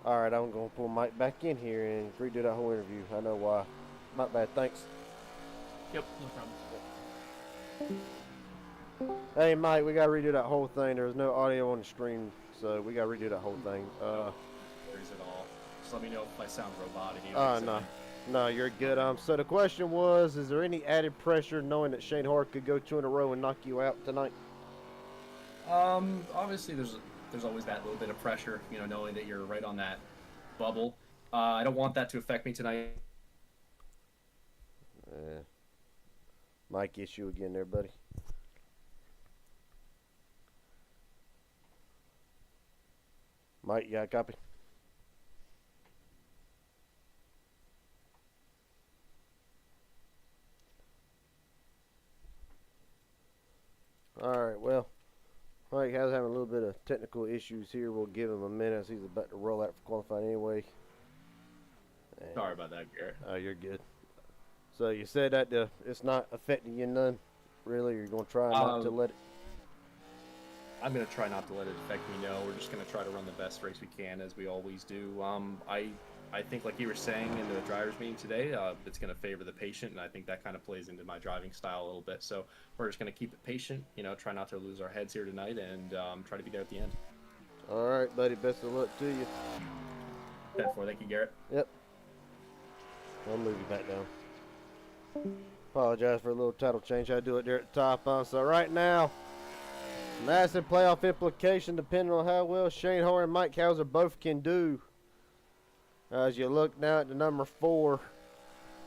All right, I'm gonna pull Mike back in here and redo that whole interview. I know why. My bad. Thanks. Yep, no problem. Hey, Mike, we gotta redo that whole thing. There's no audio on the stream, so we gotta redo that whole thing. No worries at all. Just let me know if I sound robotic. No, no, you're good. So the question was, is there any added pressure knowing that Shane Hart could go two in a row and knock you out tonight? Obviously there's always that little bit of pressure, knowing that you're right on that bubble. I don't want that to affect me tonight. Mic issue again there, buddy. Mike, you got a copy? Alright, well, Mike has having a little bit of technical issues here. We'll give him a minute as he's about to roll out for qualifying anyway. And, sorry about that, Garrett. Oh, you're good. So you said that it's not affecting you none, really? You're going to try not to let it? I'm going to try not to let it affect me, no. We're just going to try to run the best race we can, as we always do. I think, like you were saying in the driver's meeting today, it's going to favor the patient, and I think that kind of plays into my driving style a little bit. So we're just going to keep it patient, try not to lose our heads here tonight, and try to be there at the end. All right, buddy. Best of luck to you. 10-4. Thank you, Garrett. Yep. I'll move you back down. Apologize for a little title change. I do it there at the top. So right now, massive playoff implication depending on how well Shane Hart and Mike Hauser both can do. As you look now at the number 4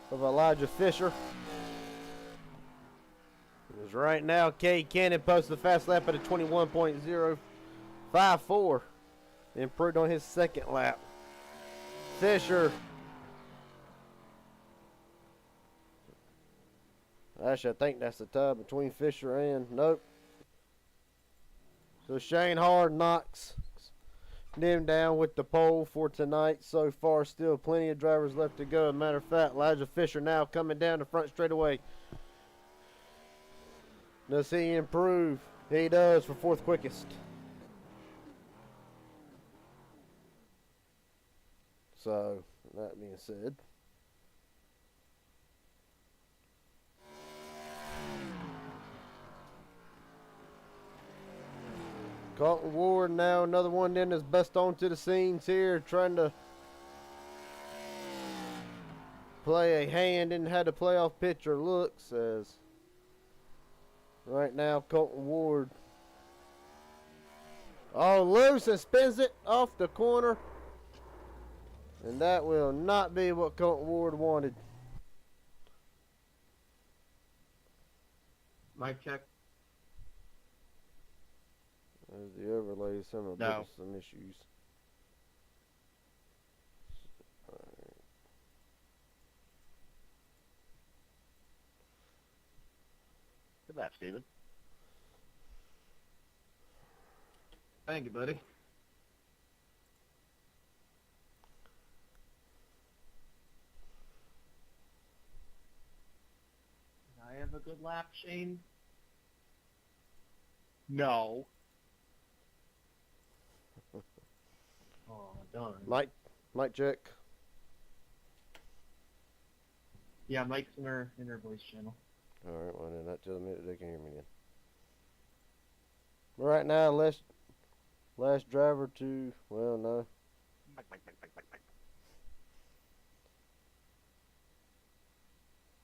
of Elijah Fisher. Because right now, Cade Cannon posted the fast lap at a 21.054. Improved on his second lap. Fisher. Actually, I think that's the tie between Fisher and... Nope. So Shane Hart knocks them down with the pole for tonight. So far, still plenty of drivers left to go. As a matter of fact, Elijah Fisher now coming down the front straightaway. Does he improve? He does for 4th quickest. So, that being said, Colton Ward now another one then is best onto the scenes here, trying to play a hand in how the playoff picture looks. As right now Colton Ward loose and spins it off the corner, and that will not be what Colton Ward wanted. Mic check. There's the overlay, some issues. Good lap, Steven. Thank you, buddy. Did I have a good lap, Shane? No. Oh, darn. Mike check. Yeah, Mike's in our voice channel. Alright, well then that tells me that they can hear me then. Right now, last driver to, well, no.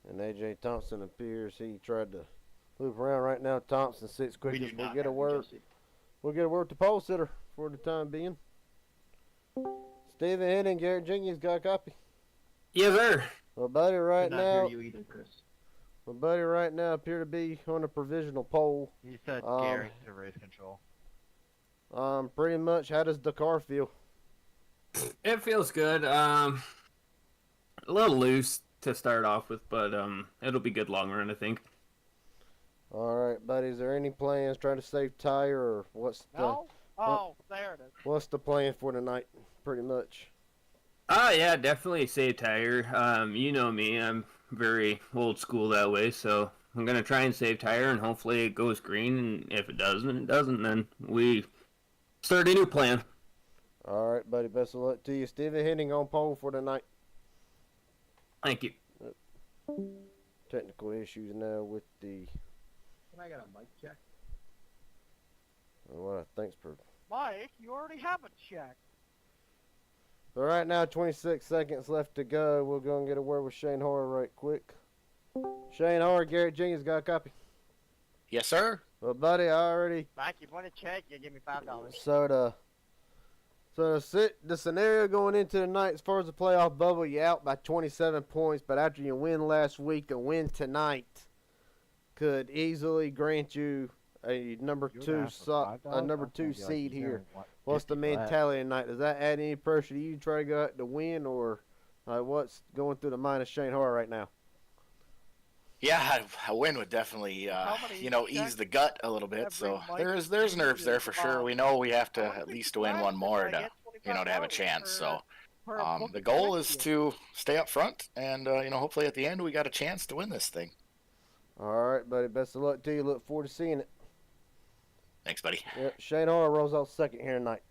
And AJ Thompson appears. He tried to loop around right now. Thompson sits quickest. We'll get a word with the pole sitter for the time being. Stephen Henning, Garrett Jenkins got a copy. Yes, sir. Well, buddy, right Not now. hear you either, Chris. My buddy right now appear to be on a provisional pole. You said Gary to race control. Pretty much. How does the car feel? It feels good. A little loose to start off with, but it'll be good long run, I think. All right, buddy. Is there any plans trying to save tire, or what's the? No? Oh, there it is. What's the plan for tonight? Pretty much. Oh yeah, definitely save tire. You know me, I'm very old school that way, so I'm gonna try and save tire, and hopefully it goes green. And if it doesn't, then we start a new plan. All right, buddy. Best of luck to you. Steven Henning on pole for tonight. Thank you. Technical issues now with the Can I get a mic check? what I think's per. Mike, you already have a check. So right now, 26 seconds left to go. We'll go and get a word with Shane Horr right quick. Shane Horr, Garrett Jenkins got a copy. Yes, sir. Well, buddy, I already. Mike, you want a check? You give me $5. So the scenario going into tonight, as far as the playoff bubble, you out by 27 points, but after you win last week, a win tonight could easily grant you a number two seed here. What's the mentality tonight? Does that add any pressure to you to try to go out to win, or what's going through the mind of Shane Horr right now? Yeah, a win would definitely, ease the gut a little bit. So there's nerves there for sure. We know we have to at least win one more to, to have a chance. So the goal is to stay up front, and hopefully at the end we got a chance to win this thing. All right, buddy. Best of luck to you. Look forward to seeing it. Thanks, buddy. Yep. Shane Horr rolls out second here tonight.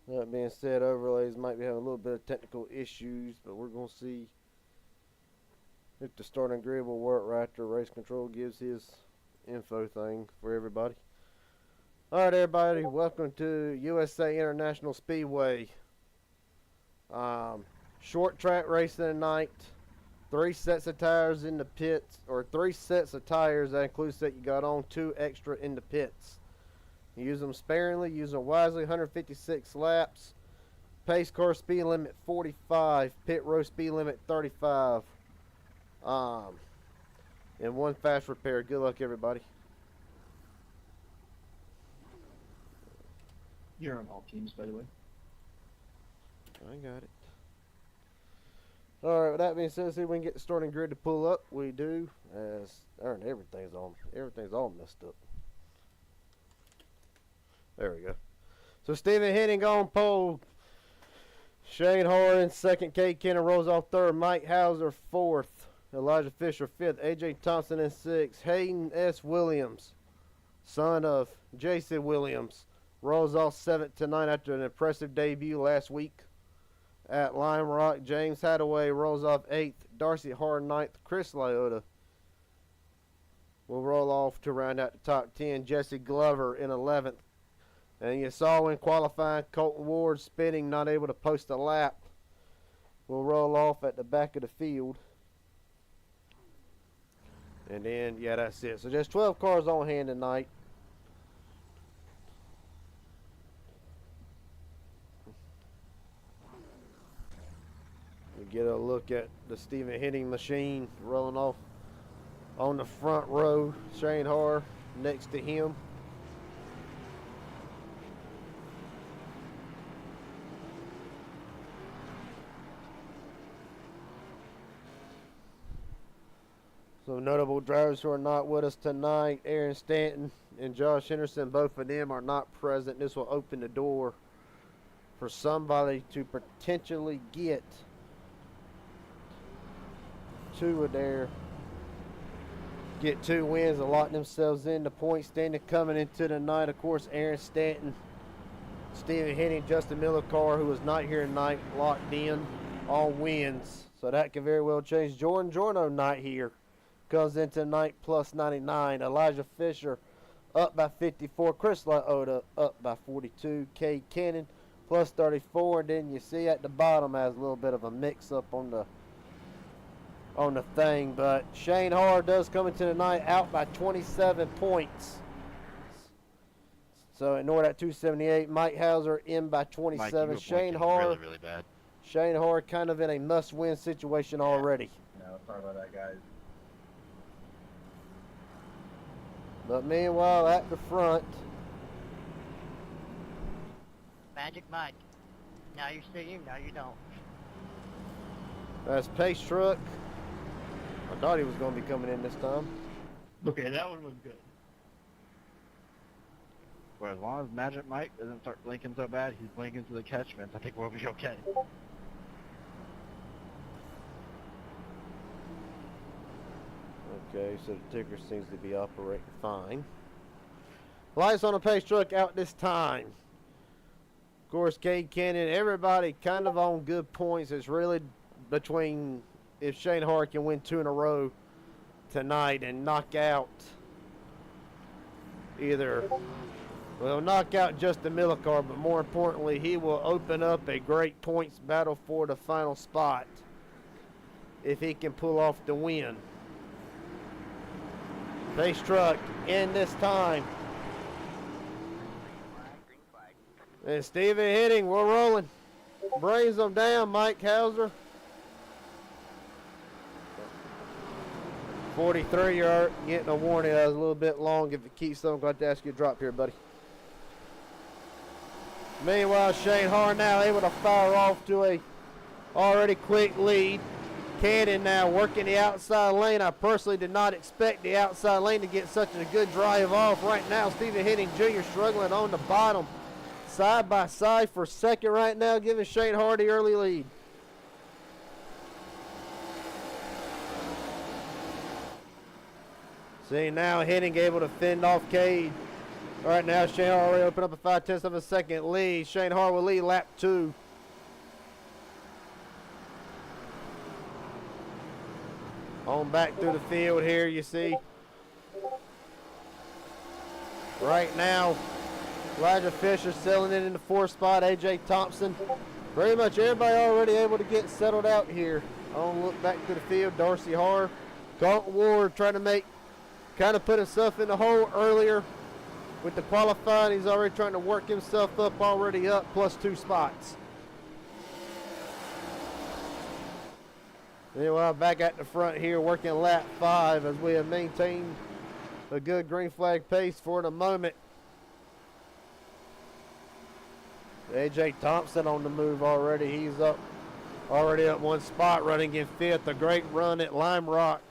That being said, overlays might be having a little bit of technical issues, but we're going to see if the starting grid will work right after race control gives his info thing for everybody. All right, everybody, welcome to USA International Speedway. Short track racing tonight. 3 sets of tires in the pits, or 3 sets of tires. That includes that you got on 2 extra in the pits. Use them sparingly, use them wisely. 156 laps. Pace car speed limit 45. Pit row speed limit 35. And 1 fast repair. Good luck, everybody. You're on all teams, by the way. I got it. All right. With that being said, see if we can get the starting grid to pull up. We do. As everything's all messed up. There we go. So Steven Henning on pole. Shane Horr in second. Kate Kenner rolls off third. Mike Hauser fourth. Elijah Fisher fifth. AJ Thompson in sixth. Hayden S. Williams, son of Jason Williams, rolls off seventh tonight after an impressive debut last week at Lime Rock. James Hadaway rolls off eighth. Darcy Horr ninth. Chris Lyotta will roll off to round out the top 10. Jesse Glover in 11th. And you saw in qualifying, Colton Ward spinning, not able to post a lap, will roll off at the back of the field. And then, yeah, that's it. So just 12 cars on hand tonight. We get a look at the Steven Henning machine rolling off on the front row. Shane Horr next to him. So notable drivers who are not with us tonight, Aaron Stanton and Josh Henderson, both of them are not present. This will open the door for somebody to potentially get two wins and lock themselves in the point standing coming into the night. Of course, Aaron Stanton, Steven Henning, Justin Miller car, who was not here tonight, locked in on wins. So that could very well change. Jordan Jorno not here. Comes into tonight plus 99. Elijah Fisher up by 54. Chris Lyotta up by 42. Cade Cannon plus 34. And then you see at the bottom has a little bit of a mix up on the thing. But Shane Horr does come into tonight out by 27 points. So ignore that 278. Mike Hauser in by 27. Mike, Shane Horr. Really bad. Shane Horr kind of in a must-win situation already. No, sorry about that, guys. But meanwhile, at the front, Magic Mike. Now you see him, now you don't. that's Pace Truck. I thought he was going to be coming in this time. Okay, that one was good. Well, as long as Magic Mike doesn't start blinking so bad, he's blinking to the catchments, I think we'll be okay. Okay, so the ticker seems to be operating fine. Lights on the pace truck out this time. Of course, Cade Cannon, everybody kind of on good points. It's really between if Shane Hart can win 2 in a row tonight and knock out knock out Justin Millicar, but more importantly, he will open up a great points battle for the final spot if he can pull off the win. Pace truck in this time. And Steven hitting, we're rolling. Brings them down, Mike Hauser. 43, you're getting a warning. That was a little bit long. If it keeps on, I'm going to have to ask you to drop here, buddy. Meanwhile, Shane Hart now able to fire off to a already quick lead. Cannon now working the outside lane. I personally did not expect the outside lane to get such a good drive off. Right now, Steven Hitting Jr. struggling on the bottom. Side by side for second right now, giving Shane Hart the early lead. See now Hitting able to fend off Cade. Right now Shane Hart already opened up a 5/10 of a second lead. Shane Hart will lead lap 2. On back through the field here, you see. Right now, Elijah Fisher selling it in the 4th spot. AJ Thompson. Pretty much everybody already able to get settled out here. On look back to the field, Darcy Harr. Dalton Ward trying to kind of put himself in the hole earlier with the qualifying. He's already trying to work himself up, already up, plus 2 spots. Meanwhile, back at the front here, working lap 5 as we have maintained a good green flag pace for the moment. AJ Thompson on the move already. He's already up 1 spot, running in 5th. A great run at Lime Rock.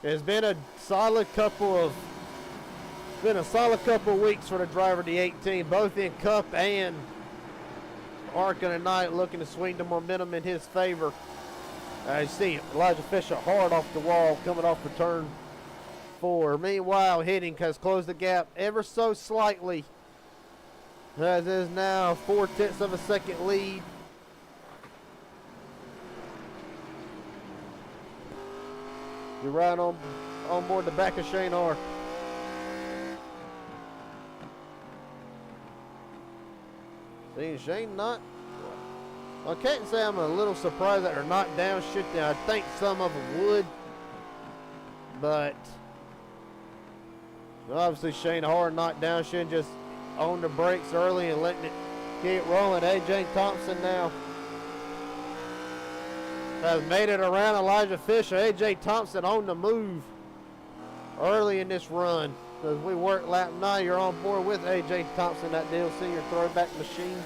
It's been a solid couple of weeks for the driver of the 18, both in Cup and Arca tonight, looking to swing the momentum in his favor. You see Elijah Fisher hard off the wall coming off the turn 4. Meanwhile, Hitting has closed the gap ever so slightly. As is now 4/10 of a second lead. You're right on board the back of Shane Hart. See, Shane not. I can't say I'm a little surprised that they're not downshifting. I think some of them would, but obviously Shane Hart not downshifting, just on the brakes early and letting it keep rolling. AJ Thompson now has made it around Elijah Fisher. AJ Thompson on the move early in this run. As we work lap 9, you're on board with AJ Thompson, that Dale Senior throwback machine.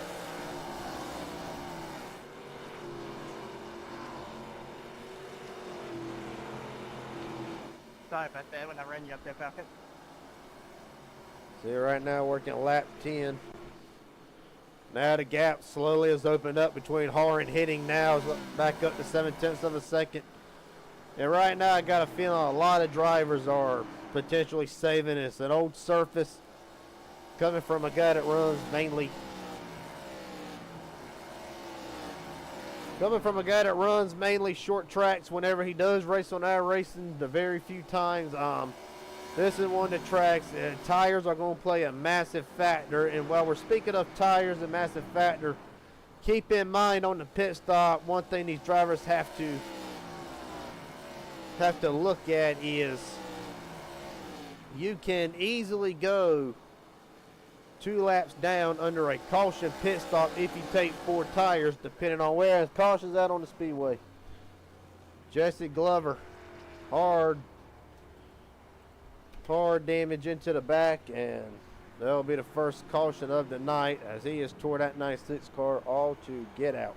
Sorry about that when I ran you up there, Falcon. See right now working lap 10. Now the gap slowly has opened up between Hart and Hitting now. Is back up to 7/10 of a second. And right now I got a feeling a lot of drivers are potentially saving this. An old surface coming from a guy that runs mainly short tracks whenever he does race on our racing the very few times. This is one of the tracks, tires are going to play a massive factor. And while we're speaking of tires, a massive factor, keep in mind on the pit stop, one thing these drivers have to look at is you can easily go 2 laps down under a caution pit stop if you take 4 tires, depending on where the caution's out on the speedway. Jesse Glover, hard damage into the back, and that'll be the first caution of the night as he has tore that 96 car all to get out.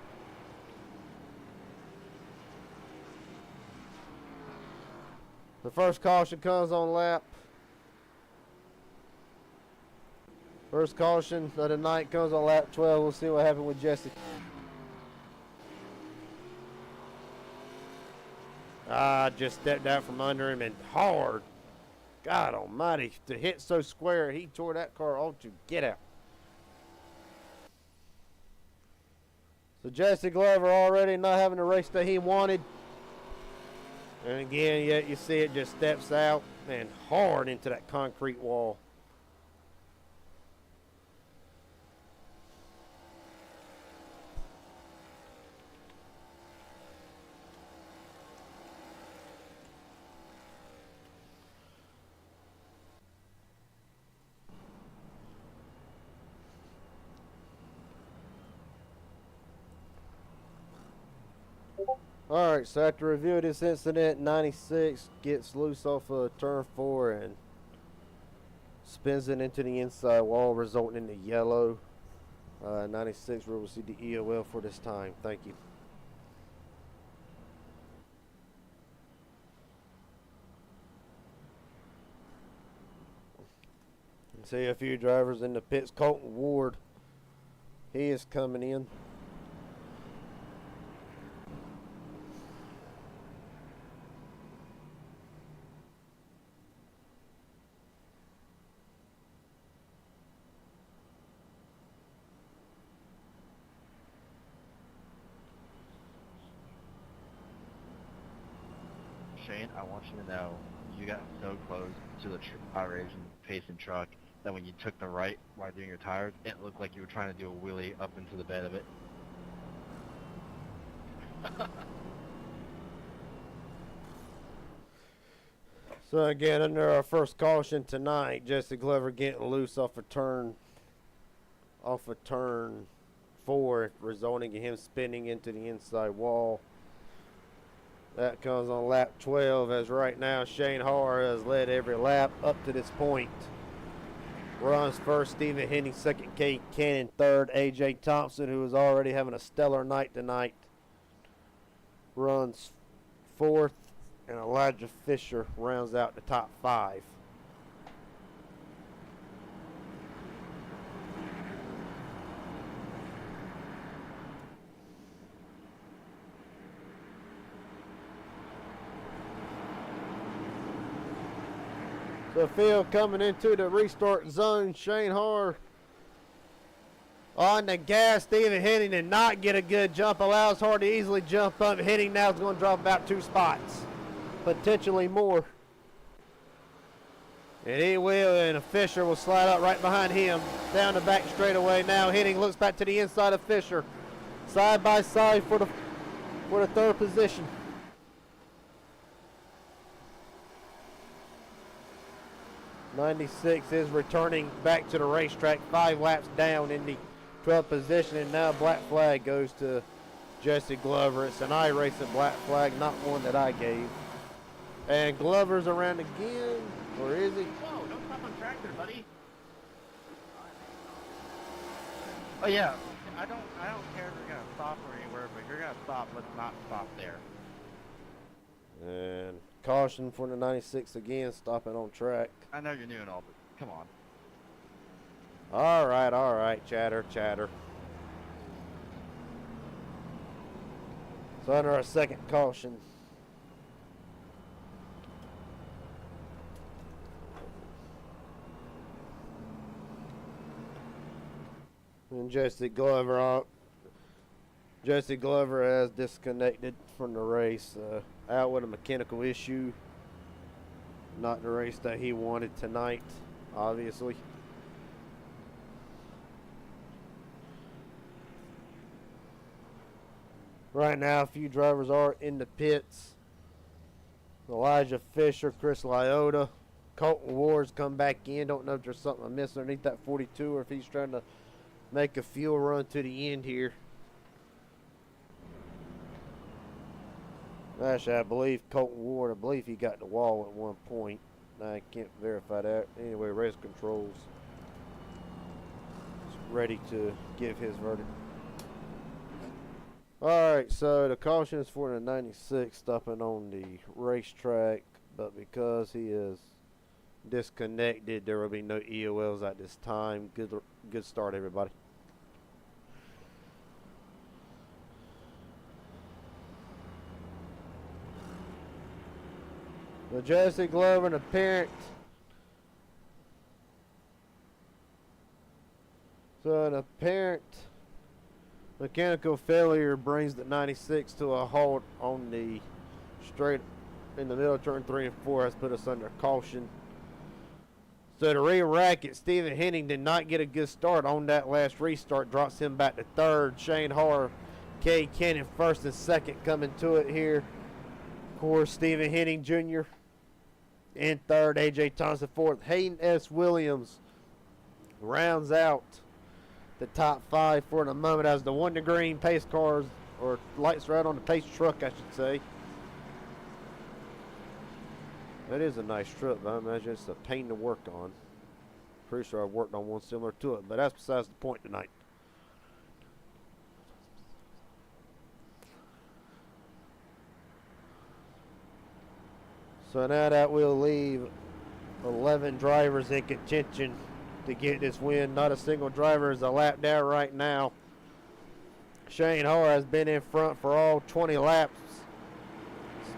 The first caution comes on lap. First caution of the night comes on lap 12. We'll see what happens with Jesse. Just stepped out from under him and hard God almighty, to hit so square, he tore that car all to get out. So Jesse Glover already not having the race that he wanted. And again, yet you see it just steps out and hard into that concrete wall. Alright, so after review this incident, 96 gets loose off of turn 4 and spins it into the inside wall, resulting in the yellow. 96 will receive the EOL for this time. Thank you. See a few drivers in the pits. Colton Ward, he is coming in. Shane, I want you to know, you got so close to the power Asian pacing truck that when you took the right while doing your tires, it looked like you were trying to do a wheelie up into the bed of it. So again, under our first caution tonight, Jesse Glover getting loose off of turn 4, resulting in him spinning into the inside wall. That comes on lap 12, as right now Shane Harr has led every lap up to this point. Runs first, Stephen Henning second, Kate Cannon third, AJ Thompson, who is already having a stellar night tonight, runs fourth, and Elijah Fisher rounds out the top 5. So field coming into the restart zone. Shane Harr on the gas. Stephen Henning did not get a good jump. Allows Harr to easily jump up. Henning now is going to drop about 2 spots. Potentially more. And he will, and Fisher will slide up right behind him. Down the back straightaway now. Henning looks back to the inside of Fisher. Side by side for the 3rd position. '96 is returning back to the racetrack, 5 laps down in the 12th position, and now black flag goes to Jesse Glover. It's an iRacing black flag, not one that I gave. And Glover's around again, or is he? Whoa, don't stop on track there, buddy. Oh yeah, I don't care if you're gonna stop or anywhere, but if you're gonna stop, let's not stop there. And caution for the 96 again, stopping on track. I know you're new and all, but come on. All right, chatter. So under our second caution. And Jesse Glover has disconnected from the race, out with a mechanical issue. Not the race that he wanted tonight, obviously. Right now, a few drivers are in the pits. Elijah Fisher, Chris Lyota, Colton Ward's come back in. Don't know if there's something I missed underneath that 42 or if he's trying to make a fuel run to the end here. Actually, I believe Colton Ward, he got the wall at one point. I can't verify that. Anyway, race controls is ready to give his verdict. Alright, so the caution is for the 96 stopping on the racetrack, but because he is disconnected, there will be no EOLs at this time. Good start, everybody. So Jesse Glover, an apparent So an apparent mechanical failure brings the 96 to a halt on the straight in the middle of turn 3 and 4. Has put us under caution. So to re-rack it, Stephen Henning did not get a good start on that last restart. Drops him back to third. Shane Harr, Kay Cannon first and second coming to it here. Of course, Stephen Henning Jr. in third. A.J. Thompson fourth. Hayden S. Williams rounds out the top 5 for the moment as the 1 to green pace cars, or lights are out on the pace truck, I should say. That is a nice truck, but I imagine it's a pain to work on. Pretty sure I've worked on one similar to it, but that's besides the point tonight. So now that will leave 11 drivers in contention to get this win. Not a single driver is a lap down right now. Shane Harr has been in front for all 20 laps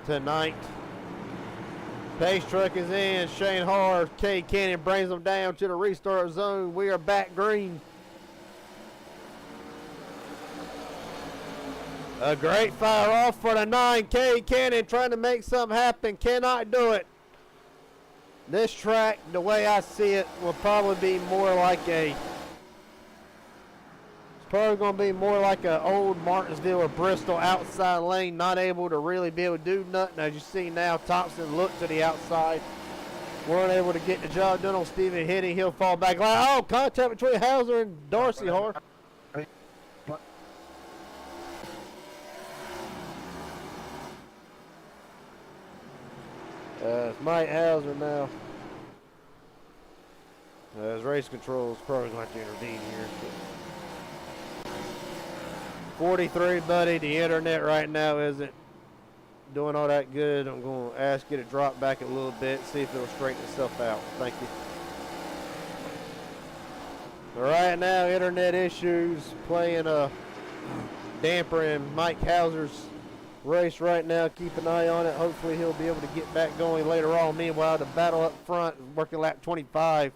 tonight. Pace truck is in. Shane Harr, Kay Cannon brings them down to the restart zone. We are back green. A great fire off for the 9. Kay Cannon trying to make something happen. Cannot do it. This track, the way I see it, will probably be more like it's probably going to be more like an old Martinsville or Bristol outside lane, not able to really be able to do nothing. As you see now, Thompson looked to the outside. Weren't able to get the job done on Stephen Henning. He'll fall back. Oh, contact between Hauser and Darcy Harr. It's Mike Hauser now. As race control is probably going to have to intervene here. 43, buddy. The internet right now isn't doing all that good. I'm going to ask you to drop back a little bit, see if it'll straighten itself out. Thank you. Right now, internet issues playing a damper in Mike Hauser's race right now. Keep an eye on it. Hopefully he'll be able to get back going later on. Meanwhile, the battle up front, working lap 25,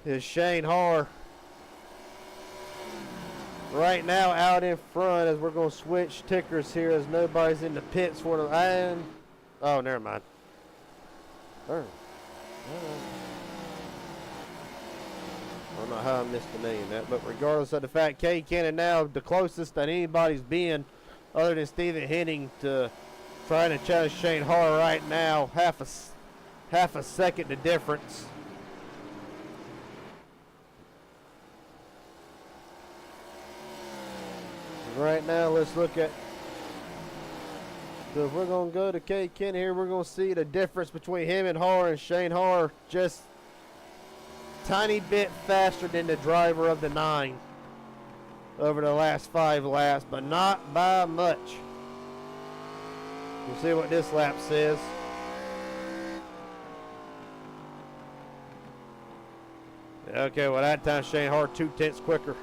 is Shane Harr. Right now out in front as we're going to switch tickers here as nobody's in the pits for the iron. Oh, never mind. I don't know how I missed the name of that, but regardless of the fact, Kay Cannon now the closest that anybody's been other than Stephen Henning to trying to challenge Shane Harr right now. Half a second the difference. Right now, let's look at. So if we're gonna go to Kay Cannon here, we're gonna see the difference between him and Harr, and Shane Harr just tiny bit faster than the driver of the 9 over the last 5 laps, but not by much. We'll see what this lap says. Okay, well that time Shane Harr 2/10 quicker.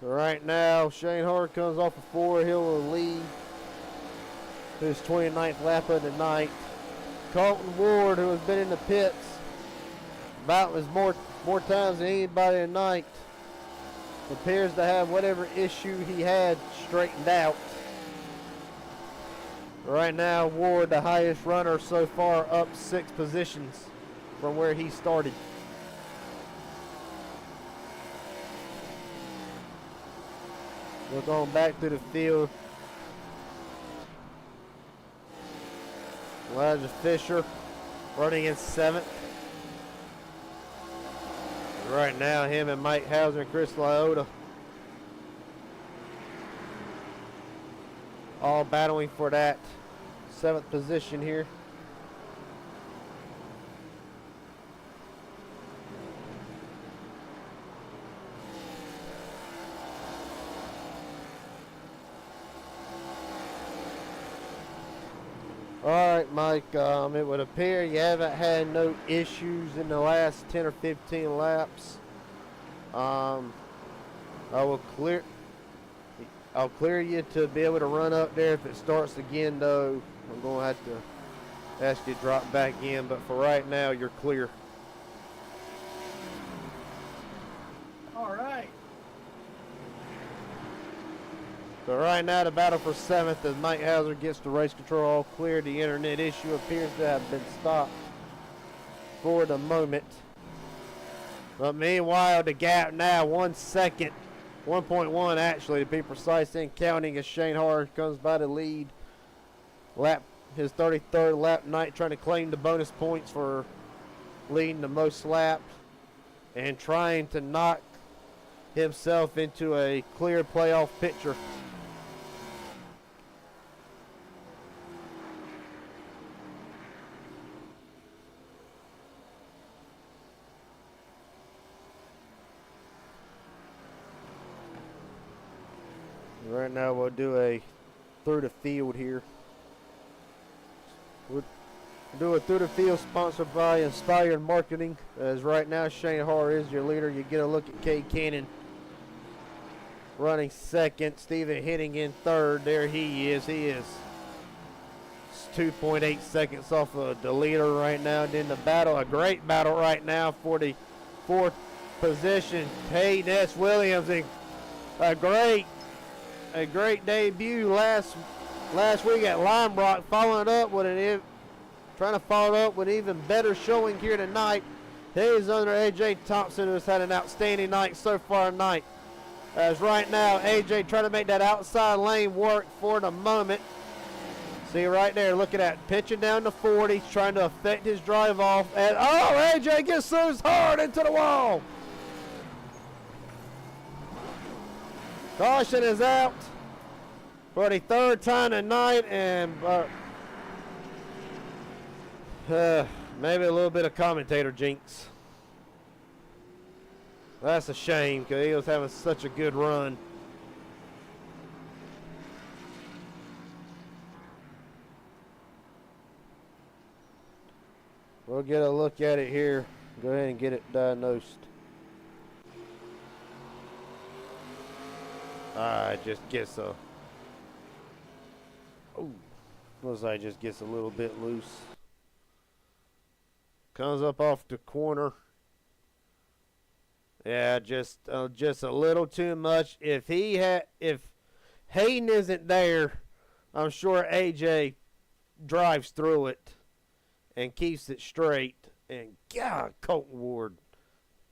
Right now, Shane Harr comes off of 4. He'll lead his 29th lap of the night. Colton Ward, who has been in the pits about as more times than anybody tonight, appears to have whatever issue he had straightened out. Right now, Ward, the highest runner so far, up 6 positions from where he started. We're going back to the field. Elijah Fisher running in 7th. Right now, him and Mike Hauser and Chris Liotta all battling for that 7th position here. Alright, Mike, it would appear you haven't had no issues in the last 10 or 15 laps. I I'll clear you to be able to run up there. If it starts again, though, I'm going to have to ask you to drop back in. But for right now, you're clear. All right. So right now, the battle for 7th as Mike Hauser gets the race control all clear. The internet issue appears to have been stopped for the moment. But meanwhile, the gap now 1 second, 1.1 actually to be precise, and counting, as Shane Hart comes by the lead. His 33rd lap night, trying to claim the bonus points for leading the most laps and trying to knock himself into a clear playoff picture. Right now we'll do a through the field here. We'll do a through the field sponsored by Inspired Marketing. As right now Shane Hart is your leader. You get a look at Cade Cannon running second. Steven Henning in third. There he is. He is 2.8 seconds off of the leader right now. And in the battle, a great battle right now for the 4th position. Hayden S. Williams, and a great debut last week at Limebrock, following up with trying to follow up with an even better showing here tonight. He's under AJ Thompson, who's had an outstanding night so far tonight. As right now, AJ trying to make that outside lane work for the moment. See right there, looking at pitching down to 40, trying to affect his drive off. And AJ gets loose hard into the wall. Caution is out for the 3rd time tonight, and maybe a little bit of commentator jinx. That's a shame because he was having such a good run. We'll get a look at it here. Go ahead and get it diagnosed. It just gets a... Oh, looks like it just gets a little bit loose. Comes up off the corner. Yeah, just a little too much. If Hayden isn't there, I'm sure AJ drives through it and keeps it straight. And God, Colton Ward,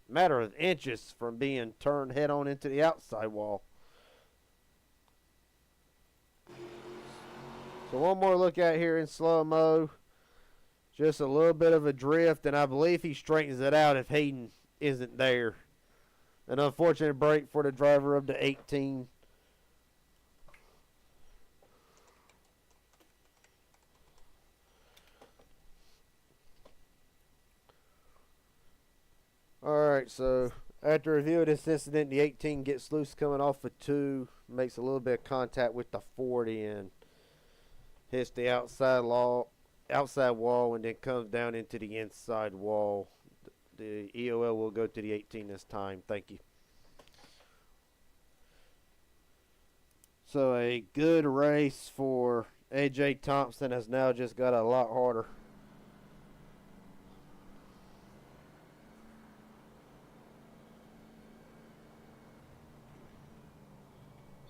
matter of inches from being turned head on into the outside wall. So one more look at here in slow-mo. Just a little bit of a drift, and I believe he straightens it out if Hayden isn't there. An unfortunate break for the driver of the 18. Alright, so after review of this incident, the 18 gets loose coming off of 2. Makes a little bit of contact with the 40 and hits the outside wall, and then comes down into the inside wall. The EOL will go to the 18 this time. Thank you. So a good race for AJ Thompson has now just got a lot harder.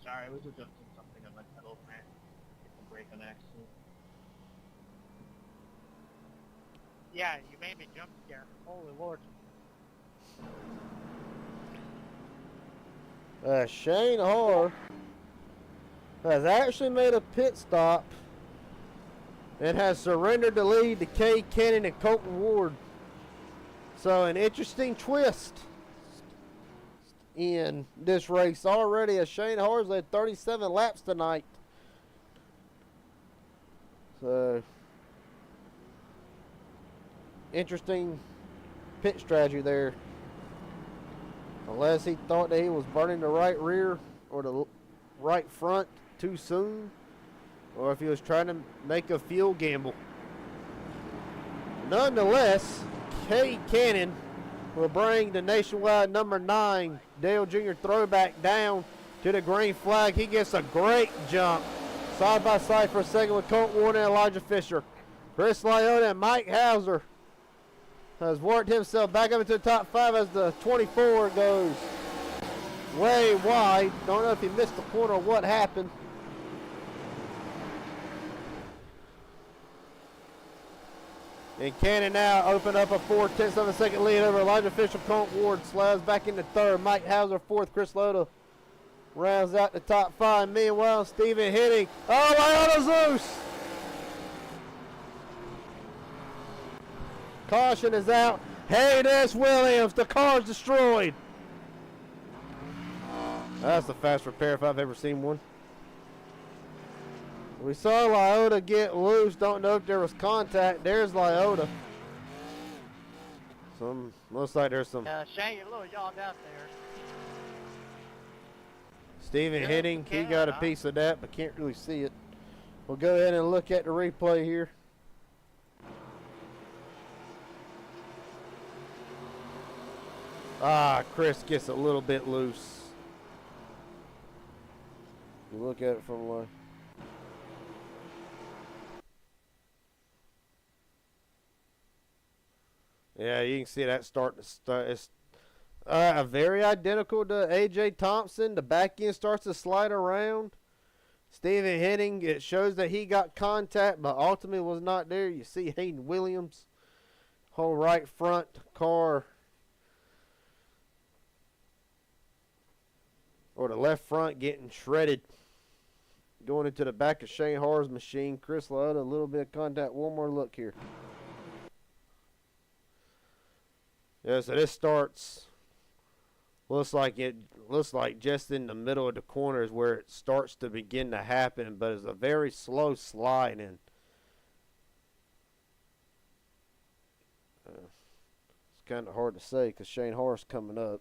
Sorry, I was adjusting something on my pedal, man. Hit the brake on accident. Yeah, you made me jump scare. Holy Lord. Shane Hart has actually made a pit stop and has surrendered the lead to Cade Cannon and Colton Ward. So an interesting twist in this race already, as Shane Hart's led 37 laps tonight. So interesting pit strategy there. Unless he thought that he was burning the right rear or the right front too soon, or if he was trying to make a fuel gamble. Nonetheless, Cade Cannon will bring the nationwide number 9 Dale Jr. throwback down to the green flag. He gets a great jump. Side by side for a second with Colt Ward and Elijah Fisher. Chris Lyota and Mike Hauser has worked himself back up into the top 5 as the 24 goes way wide. Don't know if he missed the corner or what happened. And Cannon now open up a 4/10 of a second lead over Elijah Fisher. Colt Ward slides back into third. Mike Hauser fourth. Chris Lyota rounds out the top 5. Meanwhile, Steven hitting. Oh, Lyota's loose. Caution is out. Hey, there's Williams. The car's destroyed. That's a fast repair if I've ever seen one. We saw Lyota get loose. Don't know if there was contact. There's Lyota. Looks like there's some. Shane, you're a little yawned out there. Steven Yeah, hitting. He got a huh? piece of that, but can't really see it. We'll go ahead and look at the replay here. Chris gets a little bit loose. You look at it from like. Yeah, you can see that starting to start. It's very identical to AJ Thompson. The back end starts to slide around. Steven hitting. It shows that he got contact, but ultimately was not there. You see Hayden Williams, whole right front car, or the left front getting shredded. Going into the back of Shane Harr's machine. Chris Lyota, a little bit of contact. One more look here. Yeah, so this starts. Looks like just in the middle of the corner is where it starts to begin to happen, but it's a very slow slide, and it's kind of hard to say because Shane Harr's coming up.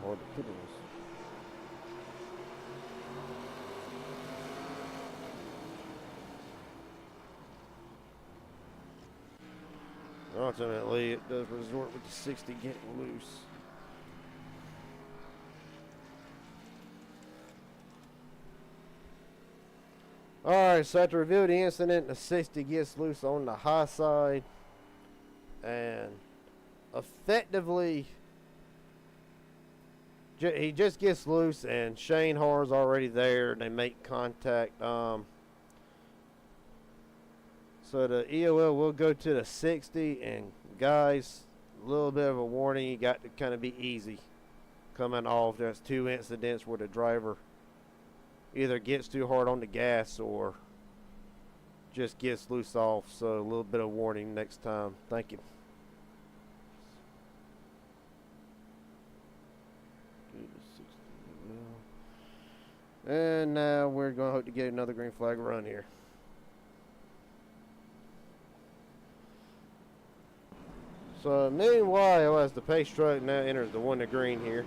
Hard to put in this. Ultimately, it does resort with the 60 getting loose. Alright, so after review the incident, the 60 gets loose on the high side. And effectively, he just gets loose, and Shane Harr's already there. They make contact. So the EOL will go to the 60, and guys, a little bit of a warning, you got to kind of be easy coming off. There's 2 incidents where the driver either gets too hard on the gas or just gets loose off. So a little bit of warning next time. Thank you. And now we're going to hope to get another green flag run here. So meanwhile, as the pace truck now enters the 1 to green here.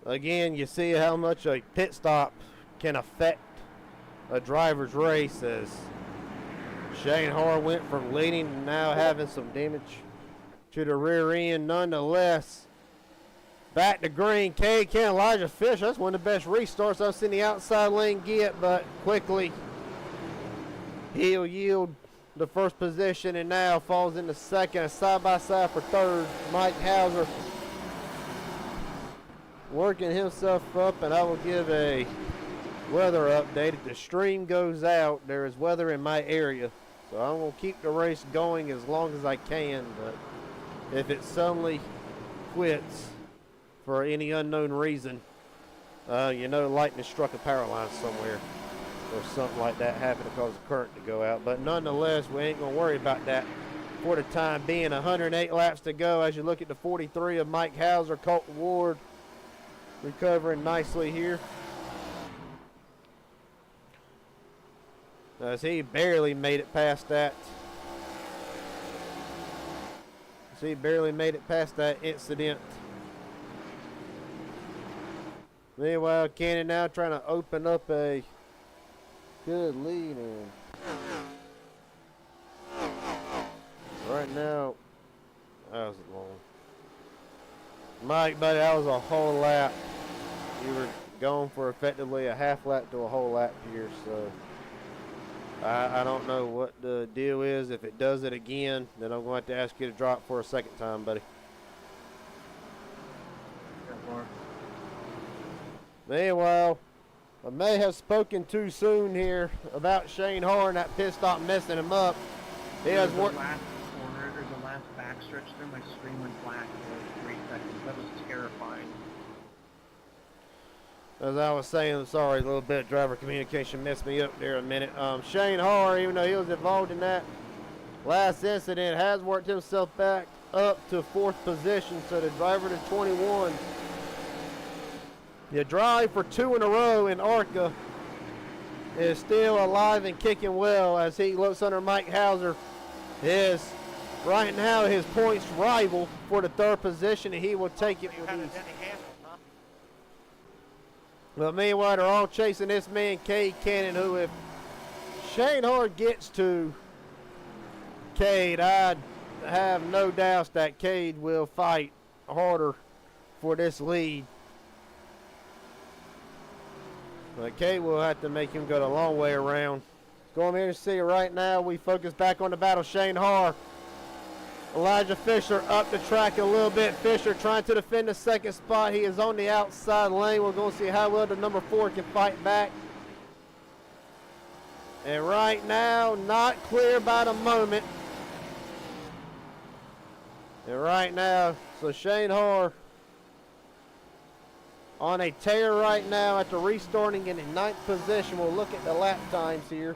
Again, you see how much a pit stop can affect a driver's race, as Shane Harr went from leading to now having some damage to the rear end. Nonetheless, back to green. Ken Elijah Fisher. That's one of the best restarts I've seen the outside lane get, but quickly he'll yield the first position and now falls into second. Side by side for third. Mike Hauser working himself up, and I will give a weather update. If the stream goes out, there is weather in my area, so I'm going to keep the race going as long as I can, but if it suddenly quits for any unknown reason, lightning struck a power line somewhere or something like that happened to cause the current to go out. But nonetheless, we ain't going to worry about that for the time being. 108 laps to go as you look at the 43 of Mike Hauser. Colton Ward recovering nicely here, as he barely made it past that. Incident. Meanwhile, Cannon now trying to open up a good lead, and right now That was long. Mike, buddy, that was a whole lap. You were going for effectively a half lap to a whole lap here, so I don't know what the deal is. If it does it again, then I'm going to have to ask you to drop for a second time, buddy. Meanwhile, I may have spoken too soon here about Shane Horn. That pit stop messing him up. He has worked. The last corner, or the last backstretch there, my screen went black for 3 seconds. That was terrifying. As I was saying, sorry, a little bit of driver communication messed me up there a minute. Shane Horn, even though he was involved in that last incident, has worked himself back up to 4th position. So the driver to 21. The drive for 2 in a row in Arca is still alive and kicking well as he looks under Mike Hauser. Is right now his points rival for the 3rd position, and he will take it with ease. But meanwhile, they're all chasing this man, Cade Cannon, who if Shane Hard gets to Cade, I have no doubts that Cade will fight harder for this lead. But Cade will have to make him go the long way around. Go over here and see right now. We focus back on the battle. Shane Har. Elijah Fisher up the track a little bit. Fisher trying to defend the 2nd spot. He is on the outside lane. We're going to see how well the number 4 can fight back. And right now, not clear by the moment. And right now, so Shane Har on a tear right now after restarting in the 9th position. We'll look at the lap times here.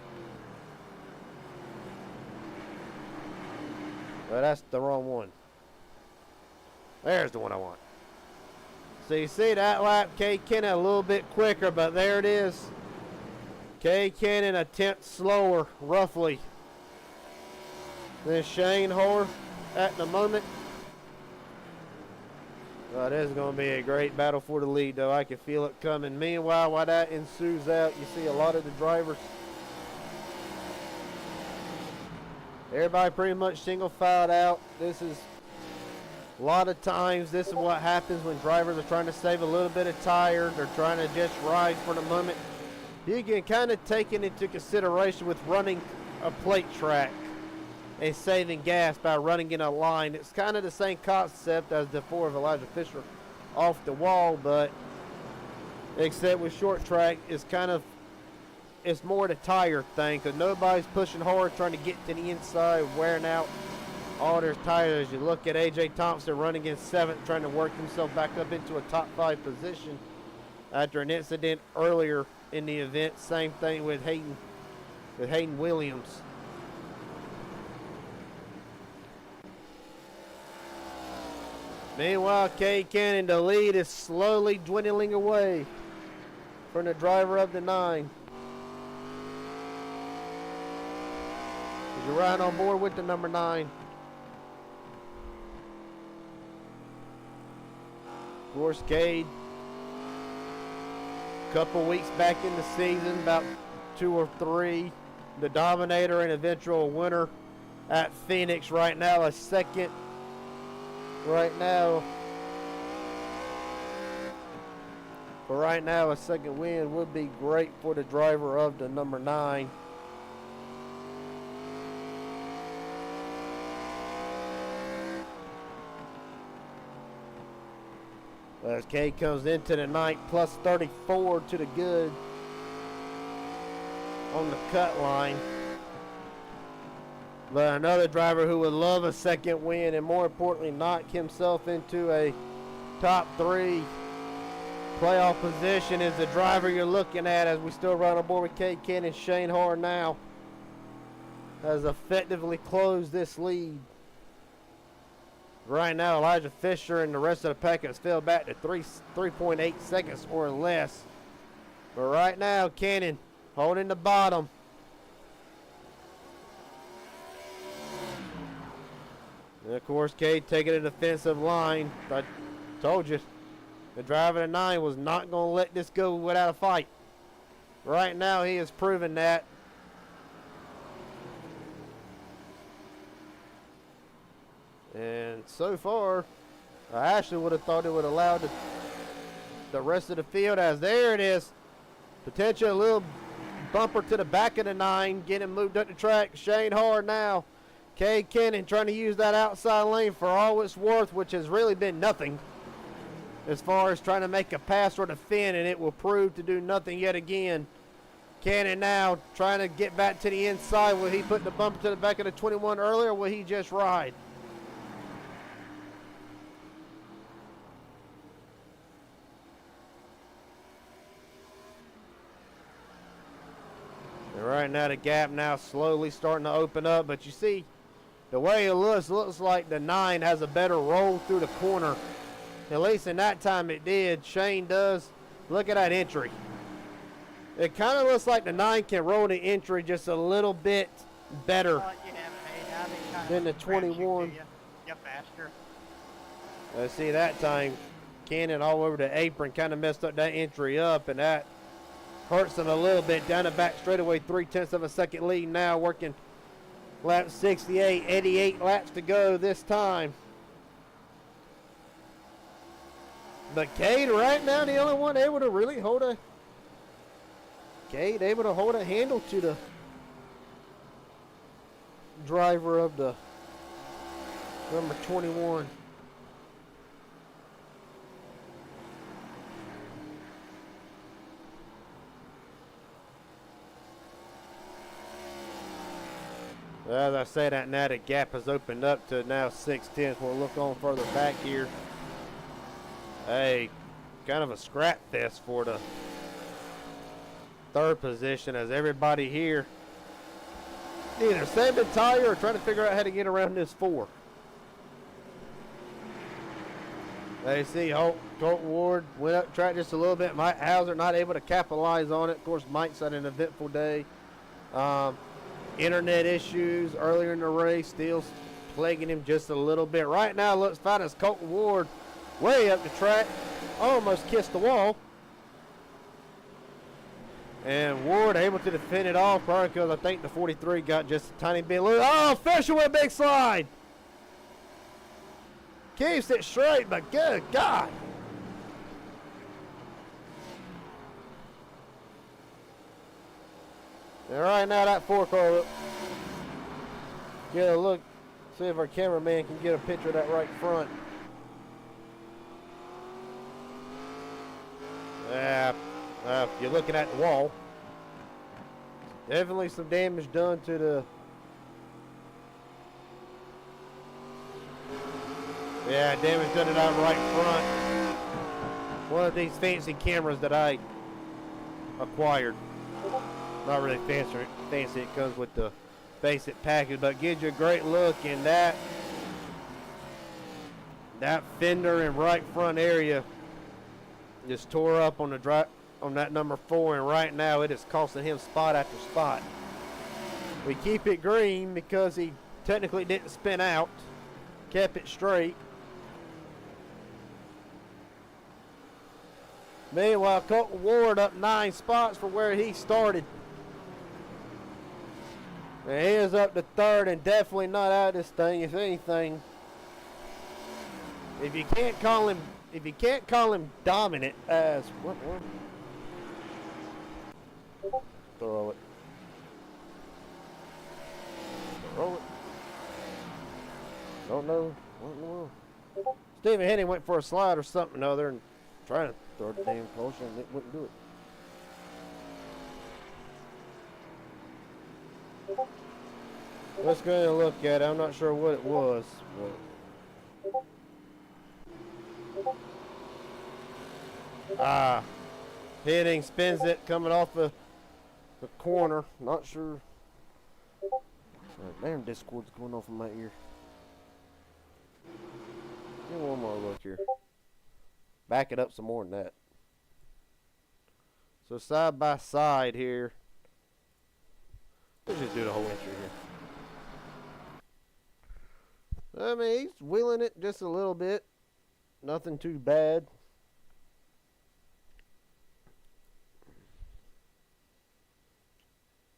Well, that's the wrong one. There's the one I want. So you see that lap, Cade Cannon a little bit quicker, but there it is. Cade Cannon a tenth slower, roughly, than Shane Har at the moment. Well, this is going to be a great battle for the lead, though. I can feel it coming. Meanwhile, while that ensues out, you see a lot of the drivers. Everybody pretty much single filed out. This is a lot of times, this is what happens when drivers are trying to save a little bit of tire. They're trying to just ride for the moment. You can kind of take it into consideration with running a plate track and saving gas by running in a line. It's kind of the same concept as the 4 of Elijah Fisher off the wall, but except with short track, it's more the tire thing, because nobody's pushing hard trying to get to the inside, wearing out all their tires. You look at A.J. Thompson running in 7th, trying to work himself back up into a top 5 position after an incident earlier in the event. Same thing with Hayden Williams. Meanwhile, Cade Cannon, the lead is slowly dwindling away from the driver of the 9. You're riding on board with the number 9. Of course, Cade, a couple weeks back in the season, about 2 or 3, the dominator and eventual winner at Phoenix. Right now, a second. Right now, a second win would be great for the driver of the number 9. As Cade comes into the night, plus 34 to the good on the cut line. But another driver who would love a second win and more importantly knock himself into a top 3 playoff position is the driver you're looking at as we still run on board with Cade Cannon. Shane Har now has effectively closed this lead. Right now, Elijah Fisher and the rest of the pack has fell back to 3.8 seconds or less. But right now, Cannon holding the bottom. And of course, Cade taking a defensive line. I told you, the driver of the 9 was not going to let this go without a fight. Right now, he has proven that. And so far, I actually would have thought it would allow the rest of the field, as there it is. Potential a little bumper to the back of the 9, getting moved up the track. Shane hard now. Cade Cannon trying to use that outside lane for all it's worth, which has really been nothing as far as trying to make a pass or defend, and it will prove to do nothing yet again. Cannon now trying to get back to the inside. Will he put the bumper to the back of the 21 earlier, or will he just ride? And right now the gap now slowly starting to open up, but you see the way it looks like the 9 has a better roll through the corner. At least in that time it did. Shane does. Look at that entry. It kind of looks like the 9 can roll the entry just a little bit better than the 21. You're faster. Let's see, that time Cannon all over the apron kind of messed up that entry up, and that hurts him a little bit. Down the back straightaway, 0.3 of a second lead now, working lap 68, 88 laps to go this time. But Cade right now the only one able to really hold a handle to the driver of the number 21. As I say that now, the gap has opened up to now 6/10. We'll look on further back here. Hey, kind of a scrap fest for the third position, as everybody here either saving a tire or trying to figure out how to get around this 4. They see Colt Ward went up track just a little bit. Mike Hauser not able to capitalize on it. Of course, Mike's had an eventful day. Internet issues earlier in the race still plaguing him just a little bit. Right now, looks fine as Colt Ward way up the track, almost kissed the wall. And Ward able to defend it off, probably because I think the 43 got just a tiny bit loose. Oh, Fisher with a big slide. Keeps it straight, but good God. And right now that 4 car, get a look, see if our cameraman can get a picture of that right front. Yeah, you're looking at the wall. Definitely some damage done to the. Yeah, damage done to that right front. One of these fancy cameras that I acquired. Not really fancy. It comes with the basic package, but gives you a great look in that fender and right front area. Just tore up on the on that number 4, and right now it is costing him spot after spot. We keep it green because he technically didn't spin out, kept it straight. Meanwhile, Colton Ward up 9 spots for where he started. And he is up to 3rd and definitely not out of this thing. If anything, if you can't call him dominant as what? Throw it. Don't know. Stephen Henning went for a slide or something or other and trying to throw the damn caution, and it wouldn't do it. Let's go ahead and look at it. I'm not sure what it was, but Henning spins it coming off the corner. Not sure. Damn, Discord's going off in my ear. Give me one more look here. Back it up some more than that. So side by side here. Let's just do the whole entry here. I mean, he's wheeling it just a little bit. Nothing too bad.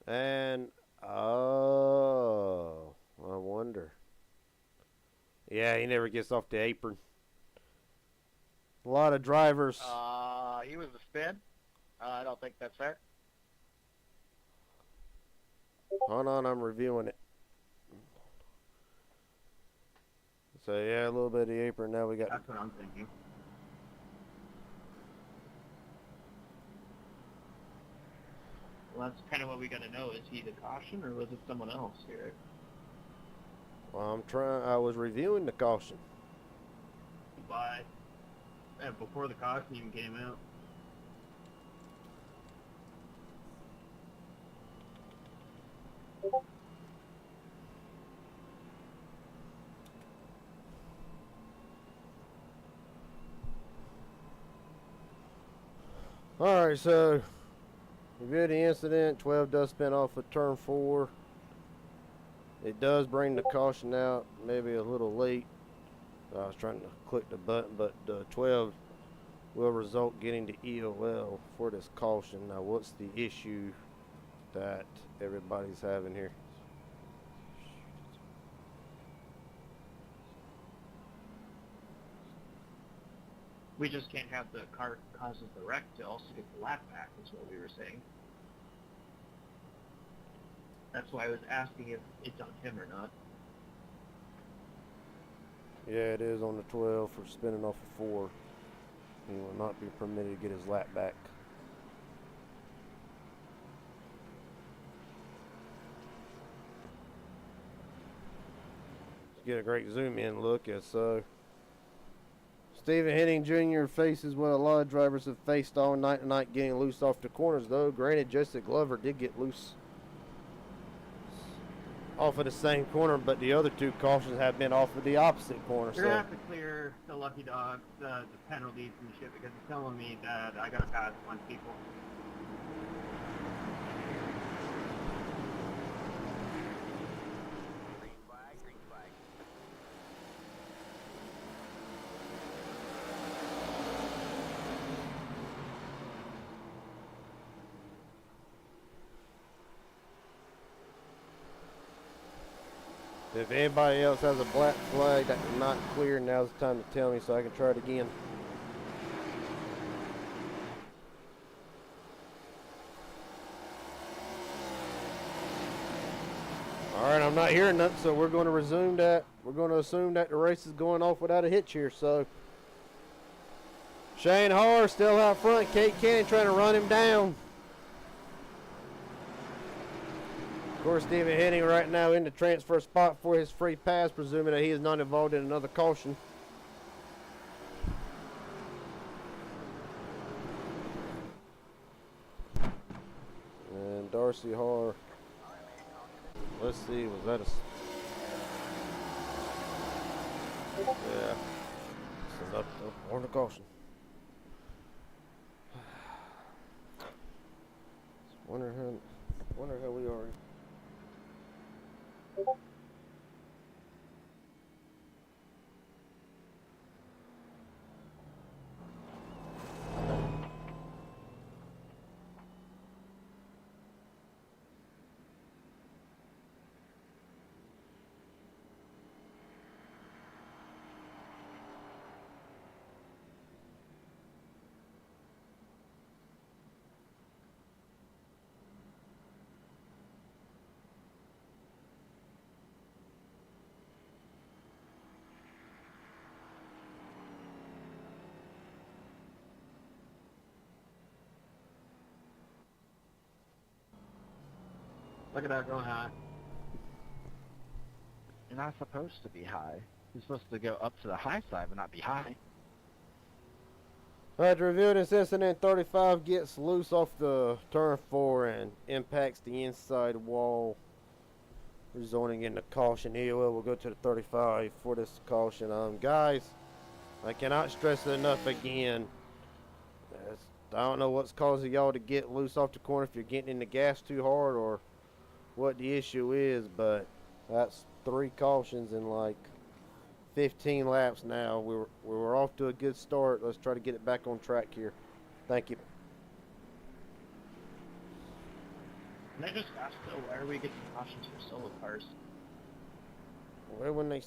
And, oh, I wonder. Yeah, he never gets off the apron. A lot of drivers. He was a spin. I don't think that's fair. Hold on, I'm reviewing it. So yeah, a little bit of the apron. Now we got. That's what I'm thinking. Well, that's kind of what we got to know. Is he the caution, or was it someone else here? Well, I was reviewing the caution. But before the caution even came out. Alright, so review the incident. 12 does spin off of turn 4. It does bring the caution out, maybe a little late. I was trying to click the button, but 12 will result getting the EOL for this caution. Now, what's the issue that everybody's having here? We just can't have the car causes the wreck to also get the lap back, is what we were saying. That's why I was asking if it's on him or not. Yeah, it is on the 12 for spinning off of 4. He will not be permitted to get his lap back. Get a great zoom in look at Stephen Henning Jr. faces what a lot of drivers have faced all night tonight, getting loose off the corners though. Granted, Justin Glover did get loose off of the same corner, but the other 2 cautions have been off of the opposite corner. You're gonna have to clear the lucky dogs, the penalties and shit, because it's telling me that I gotta pass a bunch of people. If anybody else has a black flag that's not clear, now's the time to tell me so I can try it again. Alright, I'm not hearing nothing, so we're going to resume that. We're going to assume that the race is going off without a hitch here, so. Shane Harr still out front. Kate Kenny trying to run him down. Of course, Stephen Henning right now in the transfer spot for his free pass, presuming that he is not involved in another caution. And Darcy Harr. Let's see, was that a... Yeah. This is up on the caution. Wonder how we are. Look at that going high. You're not supposed to be high. You're supposed to go up to the high side, but not be high. Alright, to review this incident, 35 gets loose off the turn 4 and impacts the inside wall, resulting in the caution. EOL will go to the 35 for this caution. Guys, I cannot stress it enough again. I don't know what's causing y'all to get loose off the corner, if you're getting in the gas too hard or what the issue is, but that's 3 cautions in like 15 laps now. We were off to a good start. Let's try to get it back on track here. Thank you. Can I just ask though, why are we getting cautions for solo cars? Well, when they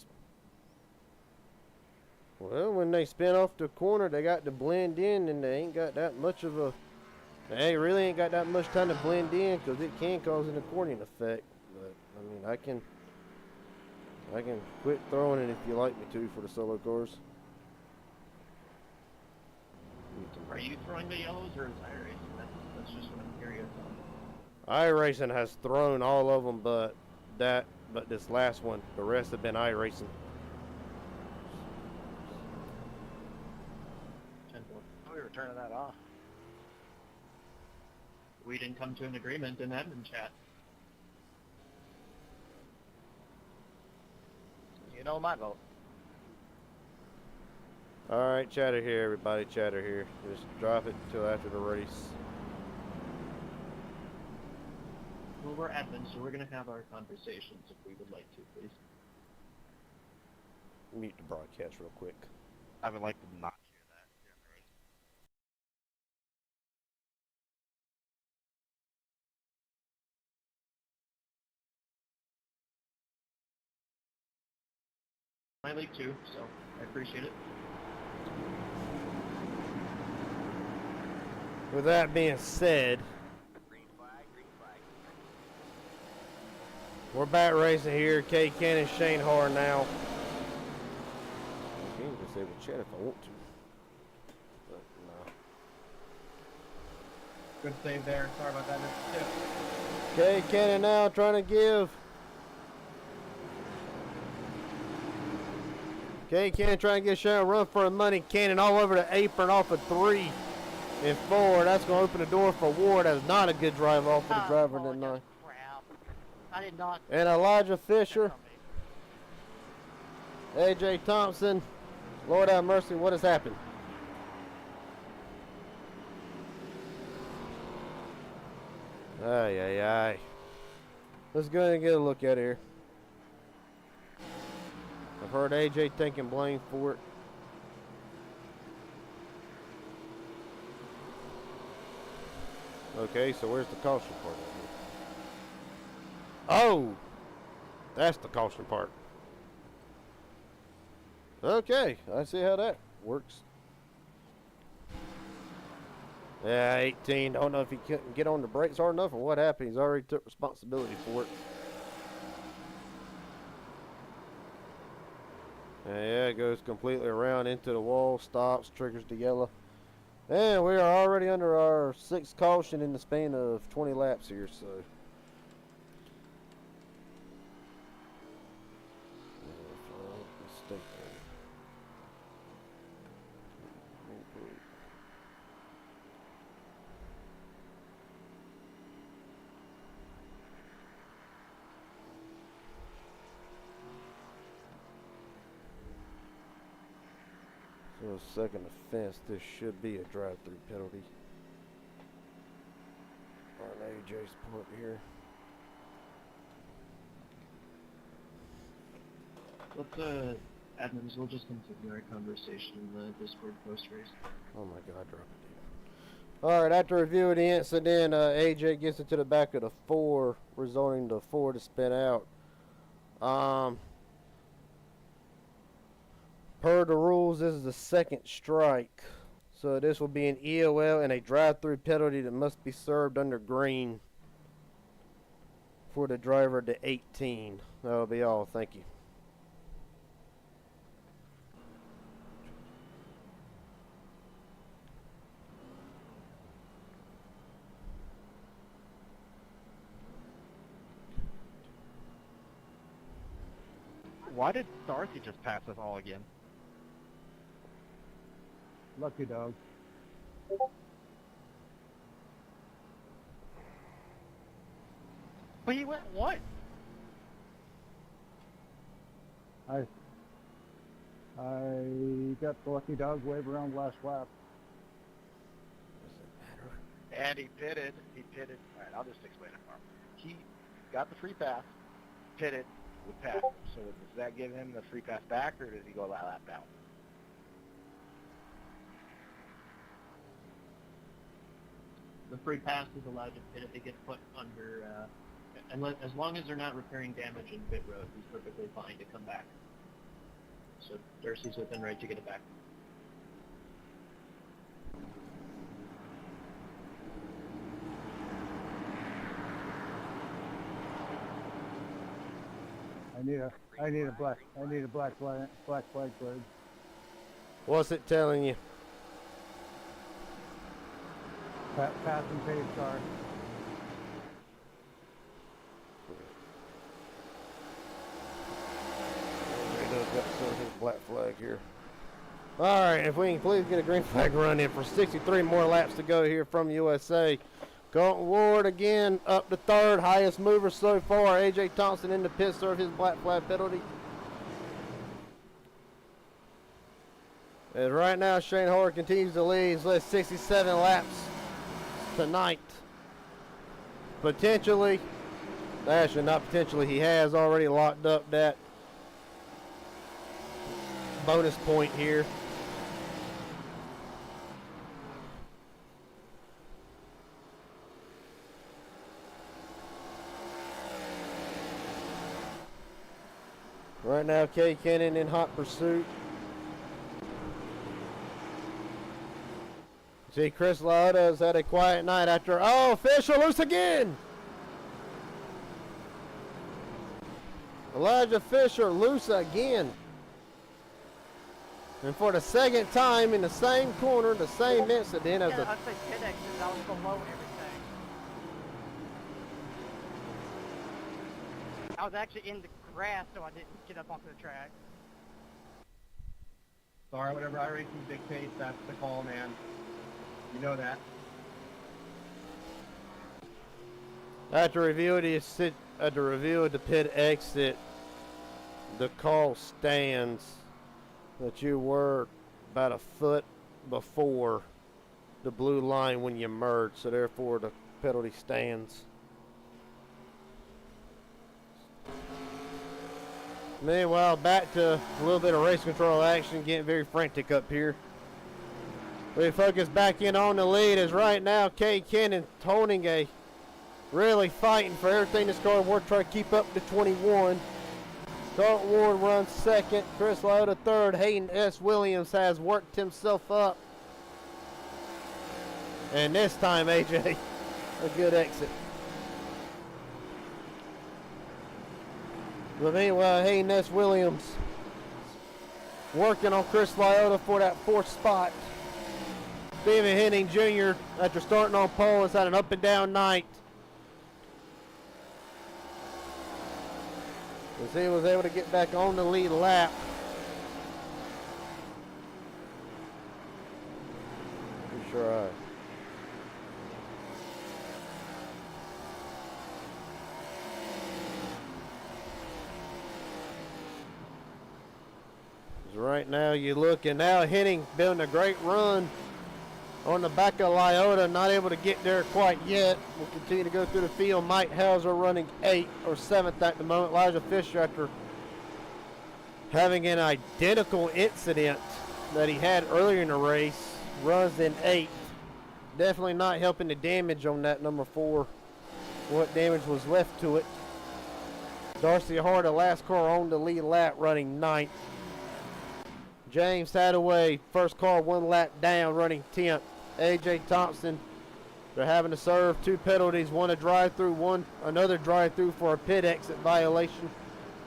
Well, when they spin off the corner, they got to blend in, and they ain't got that much of a. They really ain't got that much time to blend in, because it can cause an accordion effect. But I mean, I can quit throwing it if you like me to for the solo cars. Are you throwing the yellows or is iRacing? That's just what I'm curious on. iRacing has thrown all of them, but this last one, the rest have been iRacing. We were turning that off. We didn't come to an agreement in admin chat. You know my vote. Alright, chatter here, everybody, chatter here. Just drop it until after the race. Well, we're admins, so we're going to have our conversations if we would like to, please. Mute the broadcast real quick. I would like to not hear that. My league too, so I appreciate it. With that being said, we're back racing here. K. Cannon, Shane Har now. I can disable chat if I want to. But no. Good save there. Sorry about that, Mr. Tip. K. Cannon now trying to give. K. Cannon trying to get Shane a run for the money. Cannon all over the apron off of 3 and 4. That's going to open the door for Ward. That's not a good drive off for the driver tonight. I did not. And Elijah Fisher. AJ Thompson. Lord have mercy, what has happened? Ay, ay, ay. Let's go ahead and get a look at it here. I've heard AJ taking blame for it. Okay, so where's the caution part? Oh! That's the caution part. Okay, I see how that works. Yeah, 18. Don't know if he couldn't get on the brakes hard enough or what happened. He's already took responsibility for it. Yeah, it goes completely around into the wall, stops, triggers the yellow. And we are already under our 6th caution in the span of 20 laps here, so. So second offense, this should be a drive-through penalty on AJ's part here. Let's, admins, we'll just continue our conversation in the Discord post-race. Oh my God, drop it, dude. Alright, after reviewing the incident, AJ gets into the back of the 4, resulting to 4 to spin out. Per the rules, this is the 2nd strike. So this will be an EOL and a drive-through penalty that must be served under green for the driver to 18. That'll be all. Thank you. Why did Darcy just pass us all again? Lucky dog. But he went what? I got the lucky dog wave around last lap. And he pitted. Alright, I'll just explain it for him. He got the free pass, pitted, would pass him. So does that give him the free pass back, or does he go that lap down? The free pass is allowed to pit if they get put under, as long as they're not repairing damage in pit road, he's perfectly fine to come back. so Darcy's within right to get it back. I need a black flag bird. What's it telling you? Passing pace car. Got some of his black flag here. Alright, if we can please get a green flag run in for 63 more laps to go here from USA. Colton Ward again up to third, highest mover so far. AJ Thompson in the pit serve his black flag penalty. And right now Shane Howard continues to lead. He's led 67 laps tonight. Potentially, actually not potentially, he has already locked up that bonus point here. Right now, Kay Cannon in hot pursuit. See, Chris Lauda's had a quiet night after. Oh, Fisher loose again! Elijah Fisher loose again. And for the second time in the same corner, the same incident as the. I say 10 exits, I was below everything. I was actually in the grass, so I didn't get up onto the track. Sorry, whenever I race in big pace, that's the call, man. You know that. After review of the pit exit, the call stands that you were about a foot before the blue line when you merged, so therefore the penalty stands. Meanwhile, back to a little bit of race control action, getting very frantic up here. We focus back in on the lead as right now Kay Cannon holding a really fighting for everything in this car. We're trying to keep up to 21. Colton Ward runs second. Chris Lauda third. Hayden S. Williams has worked himself up. And this time, AJ, a good exit. But meanwhile, Hayden S. Williams working on Chris Lauda for that fourth spot. Stephen Henning Jr., after starting on pole, has had an up and down night. As he was able to get back on the lead lap. Pretty sure right now you look, and now Henning building a great run on the back of Lyota, not able to get there quite yet. We'll continue to go through the field. Mike Hauser running 8th or 7th at the moment. Elijah Fisher, after having an identical incident that he had earlier in the race, runs in 8th. Definitely not helping the damage on that number 4. What damage was left to it. Darcy Hart, the last car on the lead lap, running 9th. James Hadaway, first car 1 lap down, running 10th. AJ Thompson, they're having to serve 2 penalties, one a drive-through, another drive-through for a pit exit violation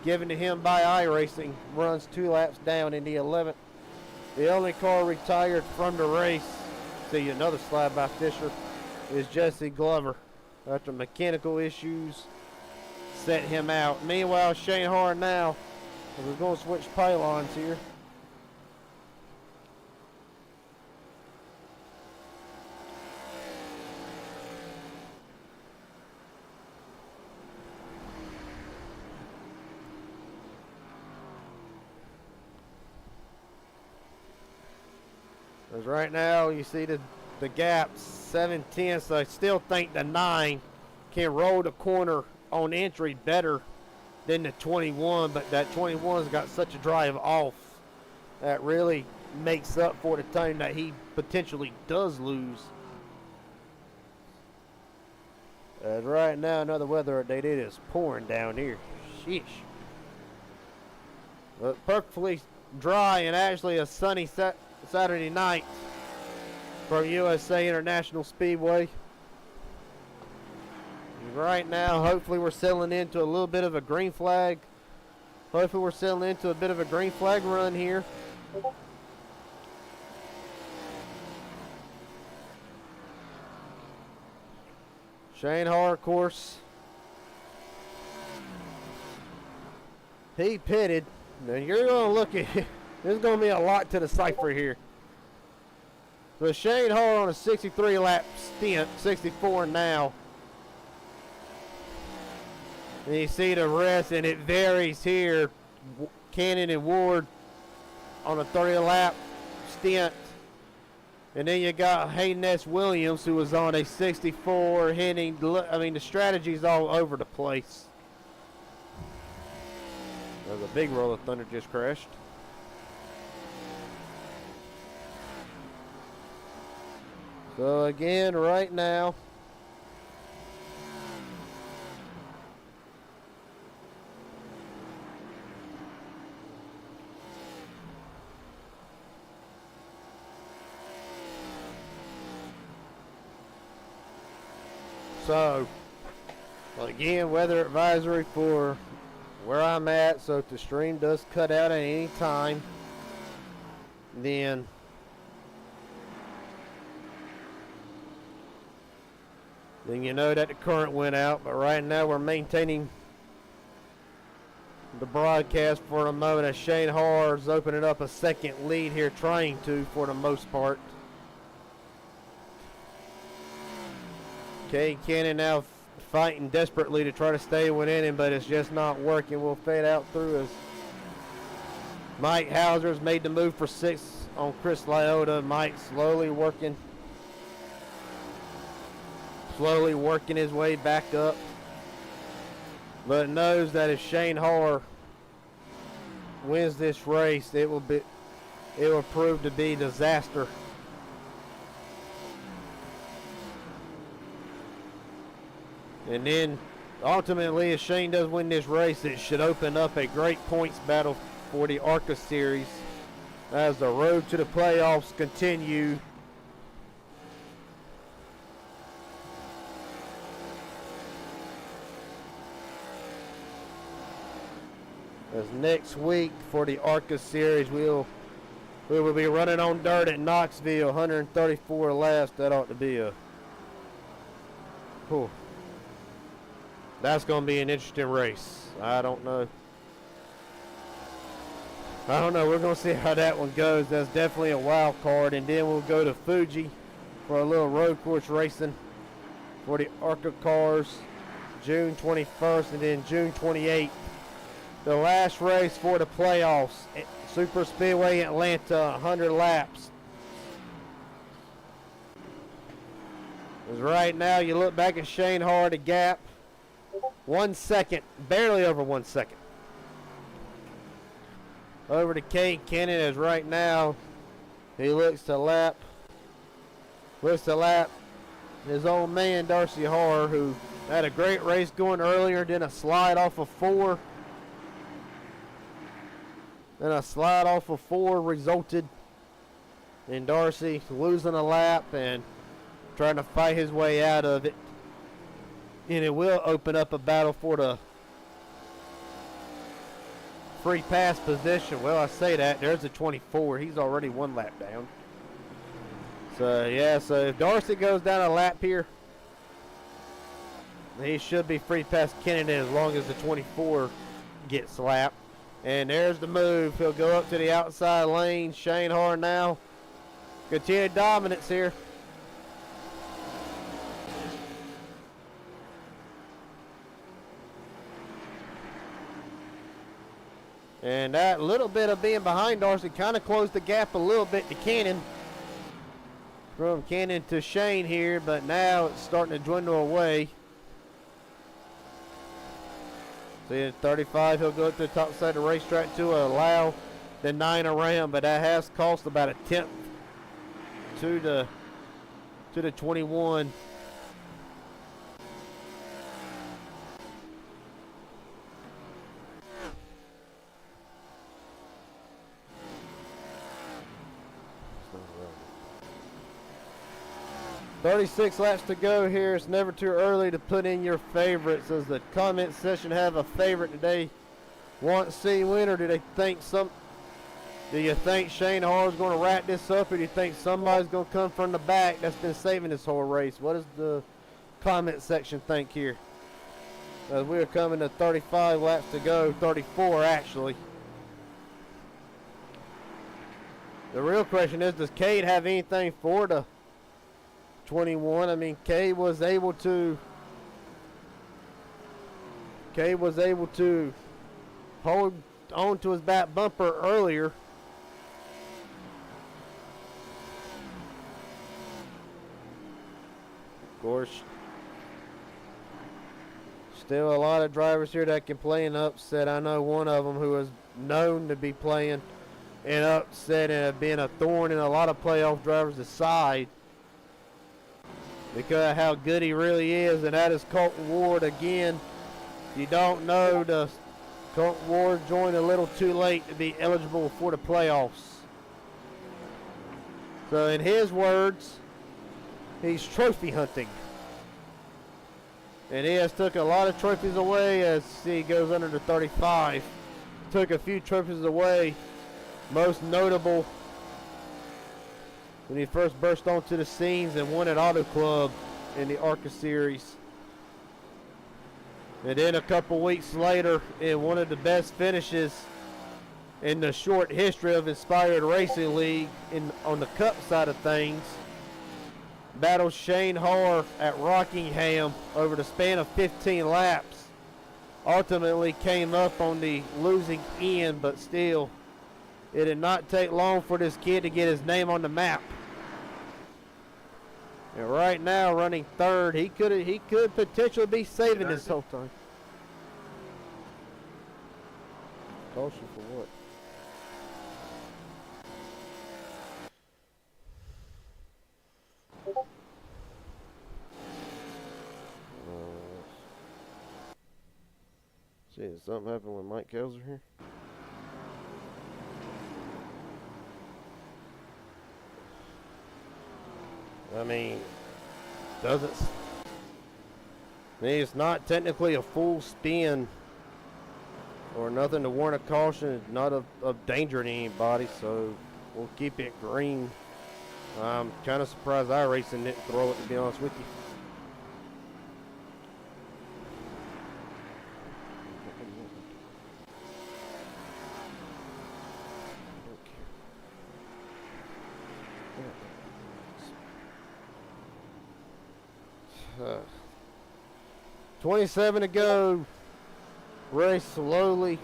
given to him by iRacing. Runs 2 laps down in the 11th. The only car retired from the race, see another slide by Fisher, is Jesse Glover. After mechanical issues set him out. Meanwhile, Shane Hart now, we're going to switch pylons here. Because right now you see the gap 7/10, so I still think the 9 can roll the corner on entry better than the 21, but that 21's got such a drive off that really makes up for the time that he potentially does lose. And right now, another weather update, it is pouring down here. Sheesh. But perfectly dry and actually a sunny Saturday night from USA International Speedway. Right now, hopefully we're settling into a little bit of a green flag. Hopefully we're settling into a bit of a green flag run here. Shane Har, of course, he pitted. Now you're going to look at, there's going to be a lot to decipher here. So Shane Har on a 63 lap stint, 64 now. And you see the rest, and it varies here. Cannon and Ward on a 30 lap stint. And then you got Hayden S. Williams, who was on a 64 hitting. I mean, the strategy's all over the place. There's a big roll of thunder just crashed. So again, right now, so, again, weather advisory for where I'm at. So if the stream does cut out at any time, then you know that the current went out. But right now we're maintaining the broadcast for a moment as Shane Har is opening up a second lead here, trying to for the most part. Kay Cannon now fighting desperately to try to stay within him, but it's just not working. We'll fade out through as Mike Hauser's made the move for 6 on Chris Lyota. Mike slowly working his way back up, but knows that if Shane Har wins this race, it will prove to be disaster. And then, ultimately, if Shane does win this race, it should open up a great points battle for the Arca Series as the road to the playoffs continue. As next week for the Arca Series, we will be running on dirt at Knoxville, 134 laps. That ought to be a... Whew. That's going to be an interesting race. I don't know. We're going to see how that one goes. That's definitely a wild card. And then we'll go to Fuji for a little road course racing for the Arca cars, June 21st and then June 28th. The last race for the playoffs, Super Speedway Atlanta, 100 laps. As right now, you look back at Shane Har, the gap. 1 second, barely over 1 second. Over to Kate Cannon as right now he looks to lap his old man Darcy Har, who had a great race going earlier, then a slide off of 4. Then a slide off of 4 resulted in Darcy losing a lap and trying to fight his way out of it. And it will open up a battle for the free pass position. Well, I say that. There's a 24. He's already 1 lap down. So, yeah. So, if Darcy goes down a lap here, he should be free pass Kennedy as long as the 24 gets slapped. And there's the move. He'll go up to the outside lane. Shane Har now. Continued dominance here. And that little bit of being behind Darcy kind of closed the gap a little bit to Cannon. From Cannon to Shane here, but now it's starting to dwindle away. See, at 35, he'll go up to the top side of the racetrack to allow the 9 around, but that has cost about a 10th to the 21. 36 laps to go here. It's never too early to put in your favorites. Does the comment section have a favorite today? Want to see winner? Do you think Shane Harr's going to wrap this up, or do you think somebody's going to come from the back that's been saving this whole race? What does the comment section think here? As we're coming to 35 laps to go, 34 actually. The real question is, does Cade have anything for the 21? I mean, Cade was able to hold on to his back bumper earlier. Of course, still a lot of drivers here that can play an upset. I know one of them who is known to be playing an upset and being a thorn in a lot of playoff drivers' side because of how good he really is, and that is Colton Ward. Again, if you don't know, Colton Ward joined a little too late to be eligible for the playoffs. So in his words, he's trophy hunting. And he has took a lot of trophies away as he goes under the 35. Took a few trophies away. Most notable when he first burst onto the scenes and won at Auto Club in the Arca series. And then a couple weeks later, in one of the best finishes in the short history of Inspired Racing League on the Cup side of things, battled Shane Harr at Rockingham over the span of 15 laps. Ultimately came up on the losing end, but still, it did not take long for this kid to get his name on the map. And right now, running third, he could potentially be saving this whole time. Caution for what? See, did something happen when Mike Kelser here? I mean, it's not technically a full spin or nothing to warrant a caution. It's not of danger to anybody, so we'll keep it green. I'm kind of surprised iRacing didn't throw it, to be honest with you. Uh, 27 to go. Race slowly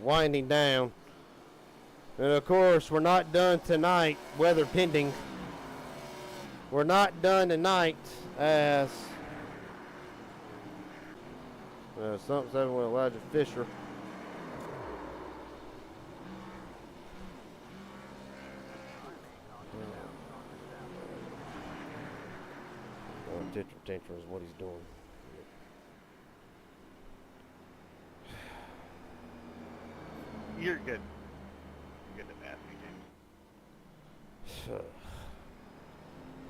winding down. And of course, we're not done tonight, weather pending. We're not done tonight as something's happening with Elijah Fisher. Tantrum is what he's doing. You're good. Good at that, So,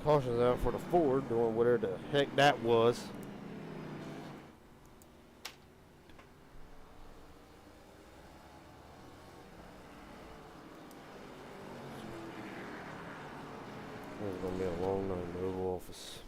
caution's out for the Ford, doing whatever the heck that was. It's going to be a long night in the Oval Office.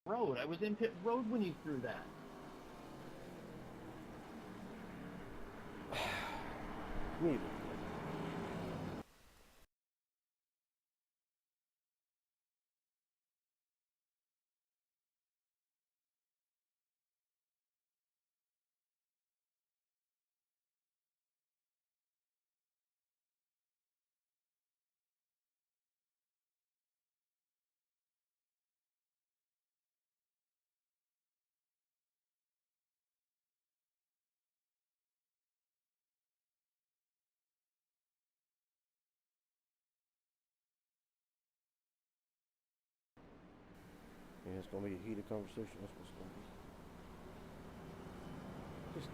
road. I was in pit road when you threw that. Neither. Yeah, it's gonna be a heated conversation. That's what it's gonna be. Just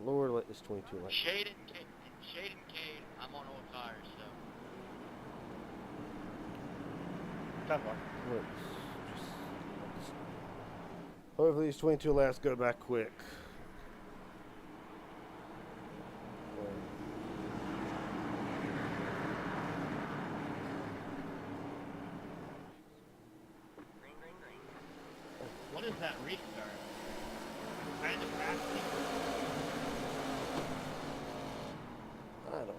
Lord, let this 22 like. Shade and Cade, I'm on old tires, so. Tough luck. Hopefully these 22 laps go back quick. What is that restart? Kind of fast. I don't.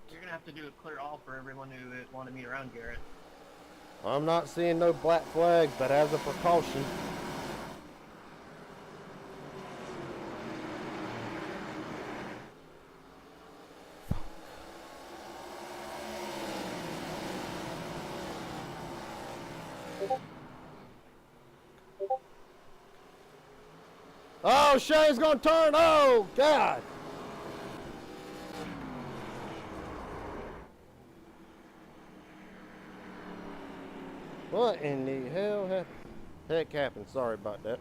You're gonna have to do a clear all for everyone who wanted me around, Garrett. I'm not seeing no black flags, but as a precaution. Oh, Shane's gonna turn. Oh, God. What in the hell heck happened? Sorry about that.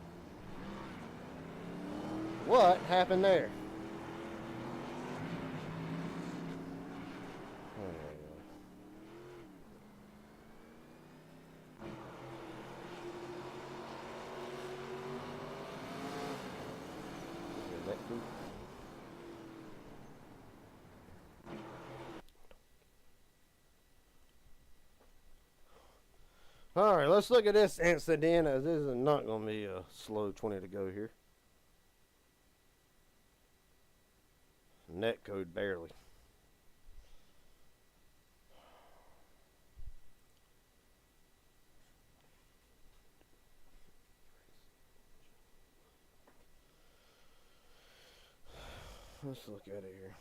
What happened there? Alright, let's look at this incident, as this is not going to be a slow 20 to go here. Net code barely. Let's look at it here.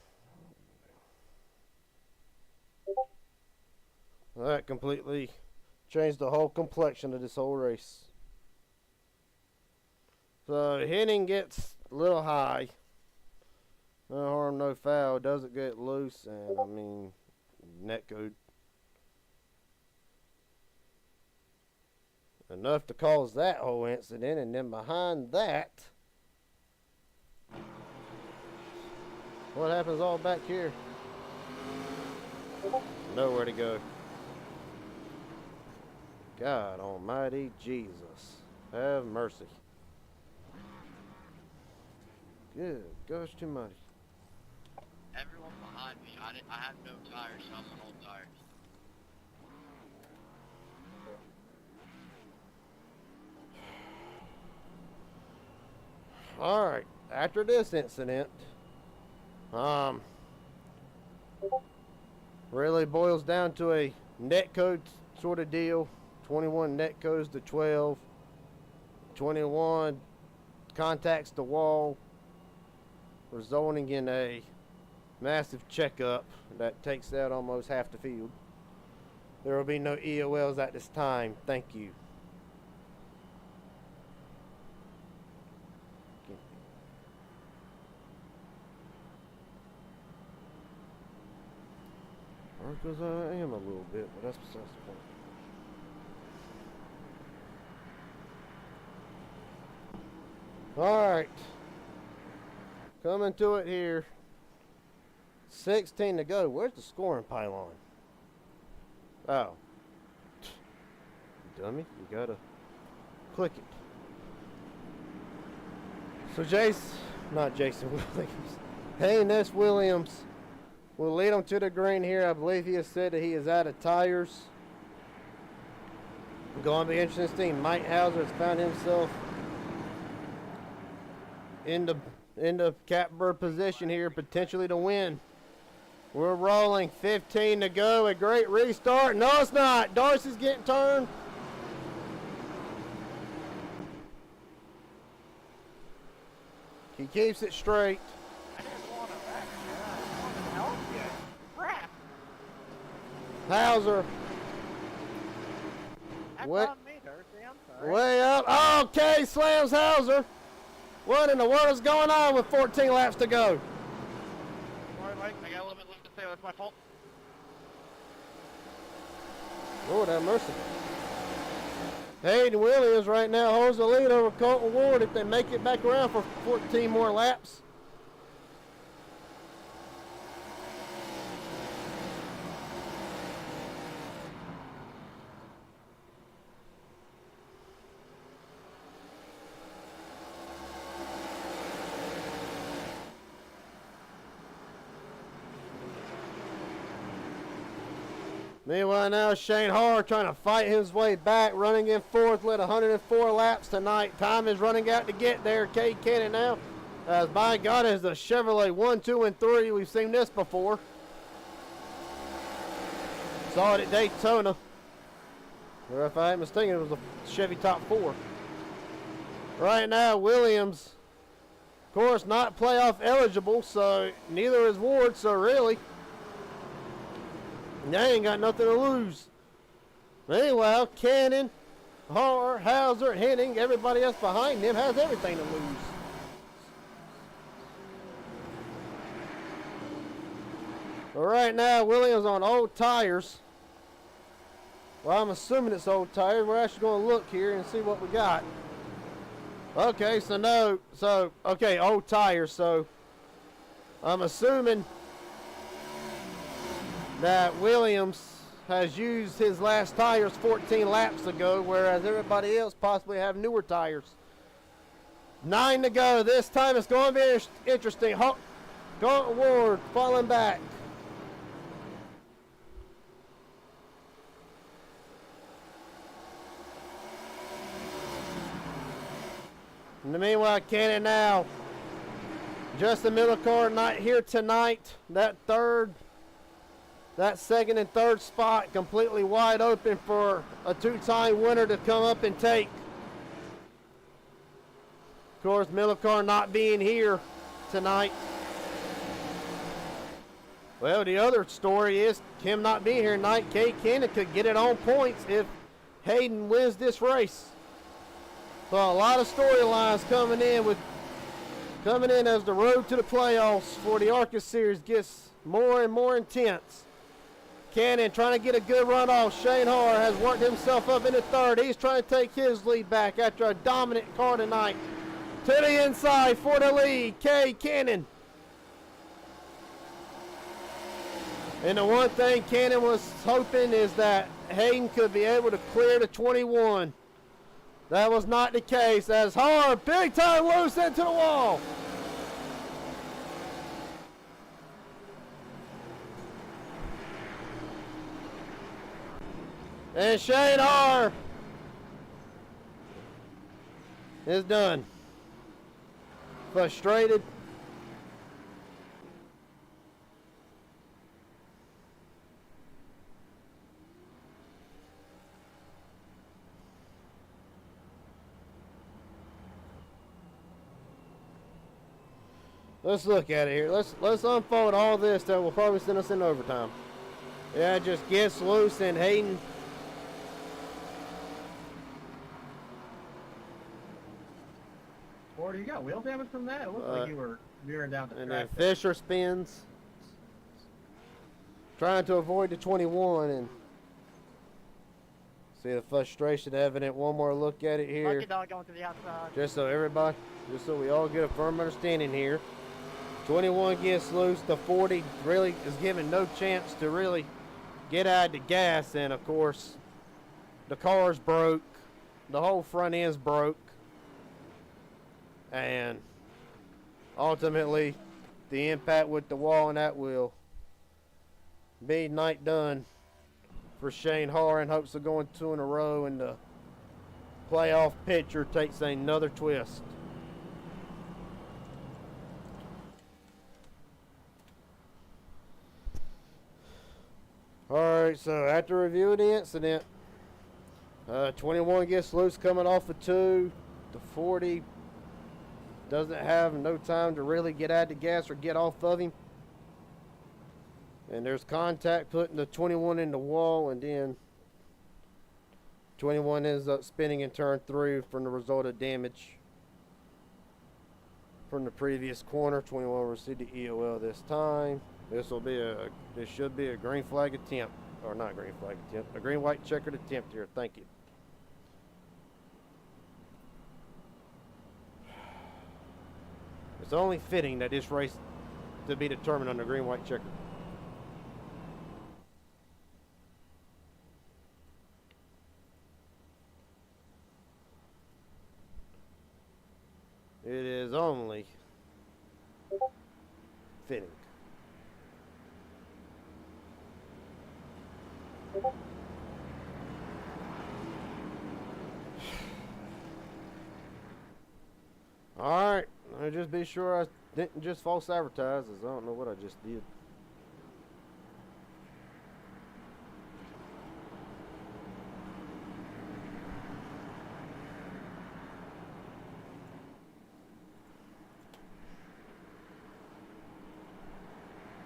That completely changed the whole complexion of this whole race. So hitting gets a little high. No harm, no foul. Doesn't get loose, and I mean, net code. Enough to cause that whole incident, and then behind that, what happens all back here? Nowhere to go. God almighty Jesus, have mercy. Good gosh too mighty. Everyone behind me, I have no tires, so I'm on old tires. Alright, after this incident, really boils down to a net code sort of deal. 21 net codes to 12. 21 contacts the wall, resulting in a massive checkup that takes out almost half the field. There will be no EOLs at this time. Thank you. Because I am a little bit, but that's besides the point. Alright. Coming to it here. 16 to go. Where's the scoring pylon? Oh. dummy. You gotta click it. So Jason Williams. Hey, Ness Williams will lead him to the green here. I believe he has said that he is out of tires. Going to be interesting. Mike Hauser has found himself in the catbird position here, potentially to win. We're rolling. 15 to go. A great restart. No, it's not. Darcy's getting turned. He keeps it straight. I didn't want to wreck you. I wanted to help you. Crap. Hauser. That's What? on me, Darcy. I'm sorry. Way up. Okay, slams Hauser. What in the world is going on with 14 laps to go? Sorry, Mike. I got a little bit left to say. That's my fault. Lord have mercy. Hayden Williams right now holds the lead over Colton Ward if they make it back around for 14 more laps. Meanwhile now Shane Harr trying to fight his way back, running in fourth, led 104 laps tonight. Time is running out to get there. Cade Cannon now, as by God, is the Chevrolet 1, 2, and 3. We've seen this before. Saw it at Daytona. Or if I ain't mistaken, it was a Chevy Top 4. Right now, Williams, of course, not playoff eligible, so neither is Ward, so really, they ain't got nothing to lose. Meanwhile, Cannon, Harr, Hauser, Henning, everybody else behind them has everything to lose. But right now, Williams on old tires. Well, I'm assuming it's old tires. We're actually going to look here and see what we got. Okay, okay, old tires. So I'm assuming that Williams has used his last tires 14 laps ago, whereas everybody else possibly have newer tires. 9 to go. This time it's going to be interesting. Colton Ward falling back. In the meanwhile, Cannon now. Justin Millicar not here tonight. That second and third spot completely wide open for a two-time winner to come up and take. Of course, Millicar not being here tonight. Well, the other story is him not being here tonight. Cade Cannon could get it on points if Hayden wins this race. So a lot of storylines coming in as the road to the playoffs for the Arca Series gets more and more intense. Cannon trying to get a good run off. Shane Harr has worked himself up into third. He's trying to take his lead back after a dominant car tonight. To the inside for the lead, Cade Cannon. And the one thing Cannon was hoping is that Hayden could be able to clear the 21. That was not the case as Harr big time loose into the wall. And Shane Harr is done. Frustrated. Let's look at it here. Let's unfold all this that will probably send us into overtime. Yeah, it just gets loose and Hayden. Or you got wheel damage from that? It looked like you were veering down the track. And then Fisher spins. Trying to avoid the 21 and see the frustration evident. One more look at it here. Lucky dog going to the outside. Just so we all get a firm understanding here. 21 gets loose. The 40 really is given no chance to really get out of the gas. And of course, the car's broke. The whole front end's broke. And ultimately, the impact with the wall and that will be night done for Shane Har in hopes of going 2 in a row, and the playoff picture takes another twist. Alright, so after reviewing the incident, 21 gets loose coming off of 2. The 40 doesn't have no time to really get out of the gas or get off of him. And there's contact putting the 21 in the wall, and then 21 ends up spinning in turn 3 from the result of damage from the previous corner. 21 received the EOL this time. This should be a green flag attempt, or not green flag attempt, a green white checkered attempt here. Thank you. It's only fitting that this race to be determined on the green white checker. It is only fitting. Alright, let me just be sure I didn't just false advertise, as I don't know what I just did.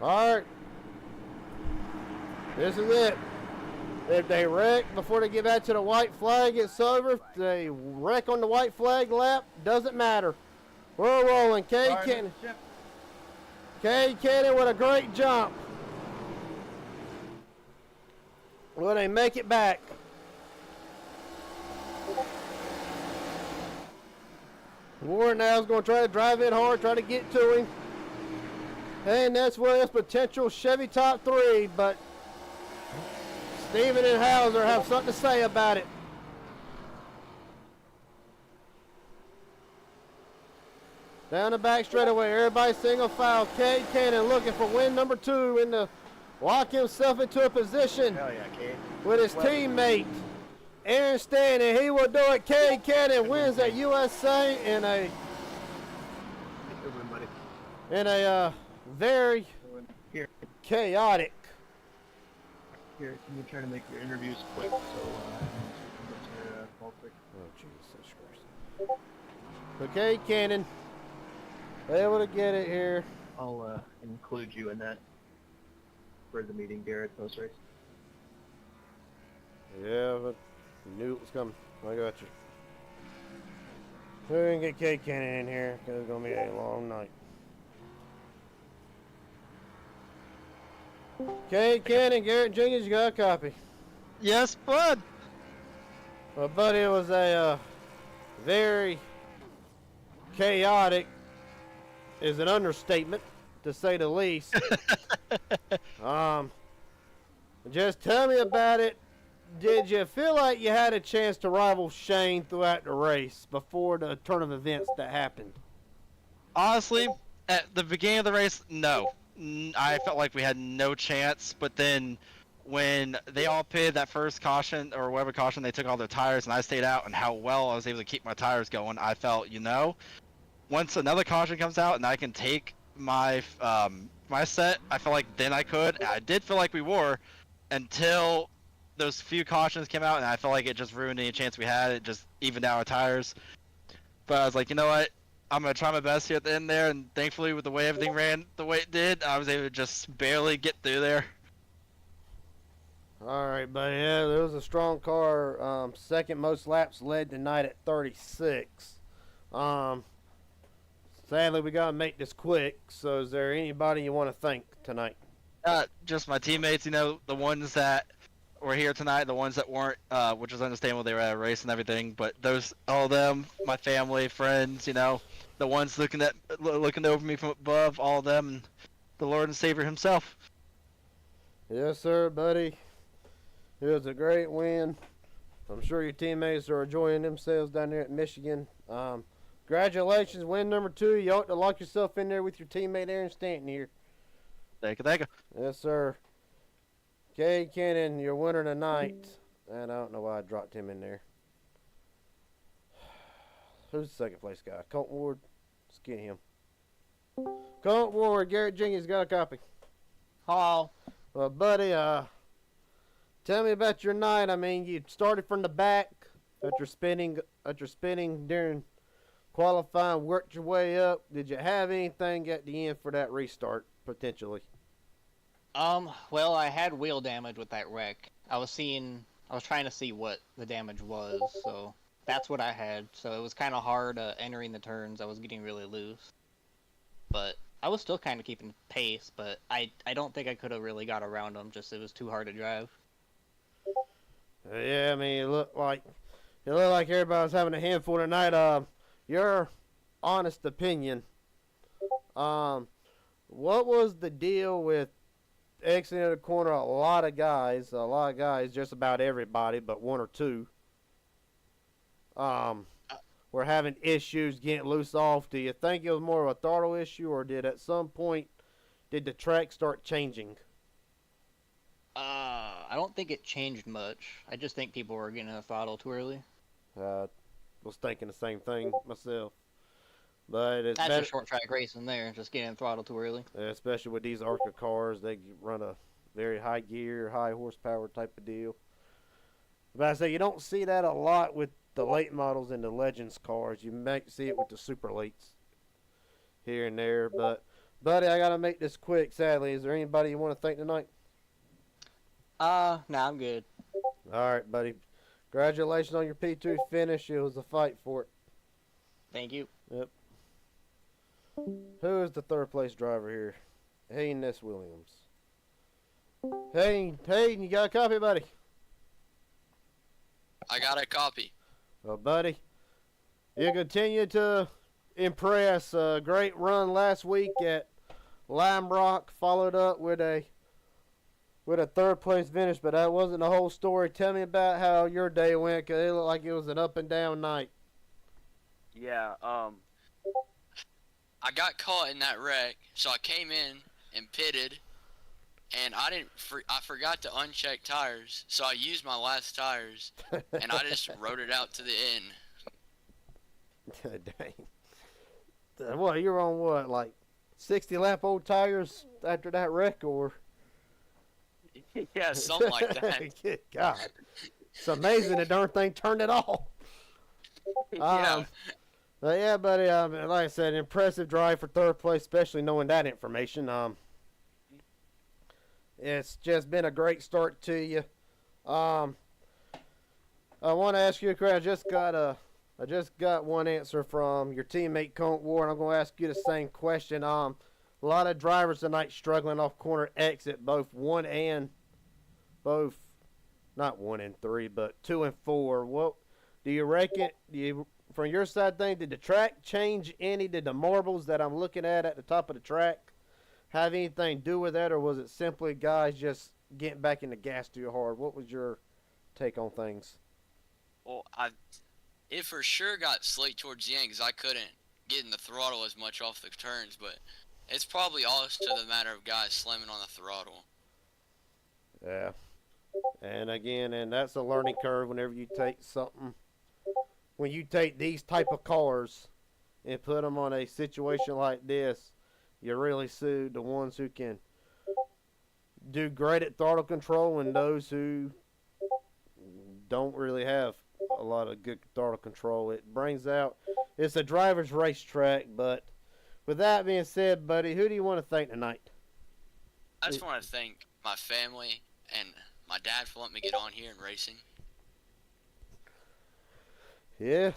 Alright, this is it. If they wreck before they get back to the white flag, it's over. If they wreck on the white flag lap, doesn't matter. We're rolling. Cade Cannon with a great jump. Will they make it back? Warren now is going to try to drive in hard, try to get to him. And that's where his potential Chevy top 3, but Steven and Hauser have something to say about it. Down the back straightaway, everybody single file. Cade Cannon looking for win number 2 and to lock himself into a position with his teammate Aaron Stanley. He will do it. Cade Cannon wins at USA in a very chaotic. Here, can you try to make your interviews quick so call quick? Oh Jesus Christ. Okay, Cannon. Able to get it here. I'll include you in that for the meeting, Garrett, post race. Yeah, but you knew it was coming. I got you. We're gonna get Cade Cannon in here because it's gonna be a long night. Cade Cannon, Garrett Jenkins, you got a copy? Yes, bud. Well, buddy, it was a very chaotic, is an understatement, to say the least. Just tell me about it. Did you feel like you had a chance to rival Shane throughout the race before the turn of events that happened? Honestly, at the beginning of the race, no. I felt like we had no chance, but then when they all pitted that first caution, or whatever caution, they took all their tires and I stayed out, and how well I was able to keep my tires going, I felt, once another caution comes out and I can take my my set, I feel like then I could. I did feel like we were until those few cautions came out, and I felt like it just ruined any chance we had. It just evened out our tires. But I was like, you know what? I'm going to try my best here at the end there, and thankfully with the way everything ran the way it did, I was able to just barely get through there. Alright, but yeah, there was a strong car. Second most laps led tonight at 36. Sadly, we got to make this quick, so is there anybody you want to thank tonight? Just my teammates, the ones that were here tonight, the ones that weren't, which is understandable, they were at a race and everything, but all of them, my family, friends, the ones looking over me from above, all of them, and the Lord and Savior himself. Yes, sir, buddy. It was a great win. I'm sure your teammates are enjoying themselves down there at Michigan. Congratulations, win number 2. You ought to lock yourself in there with your teammate Aaron Stanton here. Thank you, thank you. Yes, sir. Cade Cannon, your winner tonight. And I don't know why I dropped him in there. Who's the second place guy? Colton Ward. Let's get him. Colton Ward, Garrett Jenkins got a copy. Hello. Well, buddy, tell me about your night. I mean, you started from the back after spinning during qualifying, worked your way up. Did you have anything at the end for that restart, potentially? Well, I had wheel damage with that wreck. I was trying to see what the damage was, so that's what I had. So it was kind of hard entering the turns. I was getting really loose. But I was still kind of keeping pace, but I don't think I could have really got around them, just it was too hard to drive. Yeah, I mean, it looked like everybody was having a handful tonight. Your honest opinion, what was the deal with exiting the corner? A lot of guys, just about everybody, but one or two, were having issues getting loose off. Do you think it was more of a throttle issue, or did at some point did the track start changing? I don't think it changed much. I just think people were getting a throttle too early. Was thinking the same thing myself. But it's That's better. a short track racing there, just getting throttle too early. Especially with these Arca cars, they run a very high gear, high horsepower type of deal. But I say you don't see that a lot with the late models and the Legends cars. You might see it with the super lates here and there. But, buddy, I got to make this quick, sadly. Is there anybody you want to thank tonight? Nah, I'm good. All right, buddy. Congratulations on your P2 finish. It was a fight for it. Thank you. Yep. Who is the third place driver here? Hayden S. Williams. Hayden, you got a copy, buddy? I got a copy. Well, buddy, you continue to impress. A great run last week at Lime Rock, followed up with a third place finish, but that wasn't the whole story. Tell me about how your day went, 'cause it looked like it was an up and down night. Yeah, I got caught in that wreck, so I came in and pitted, and I forgot to uncheck tires, so I used my last tires, and I just rode it out to the end. Dang. What, you're on what, like 60 lap old tires after that wreck, or? yeah, something like that. Good God. It's amazing the darn thing turned it off. Yeah. But yeah, buddy, like I said, impressive drive for third place, especially knowing that information. It's just been a great start to you. I want to ask you a question. I just got one answer from your teammate Colt Ward. I'm going to ask you the same question. A lot of drivers tonight struggling off corner exit, not 1 and 3, but 2 and 4. What do you reckon? From your side thing, did the track change any? Did the marbles that I'm looking at the top of the track have anything to do with that, or was it simply guys just getting back in the gas too hard? What was your take on things? Well, it for sure got slick towards the end because I couldn't get in the throttle as much off the turns, but it's probably also the matter of guys slamming on the throttle. Yeah. And again, that's a learning curve whenever you take something. When you take these type of cars and put them on a situation like this, you really sue the ones who can do great at throttle control and those who don't really have a lot of good throttle control. It's a driver's racetrack, but with that being said, buddy, who do you want to thank tonight? I just want to thank my family and my dad for letting me get on here and racing. Yeah.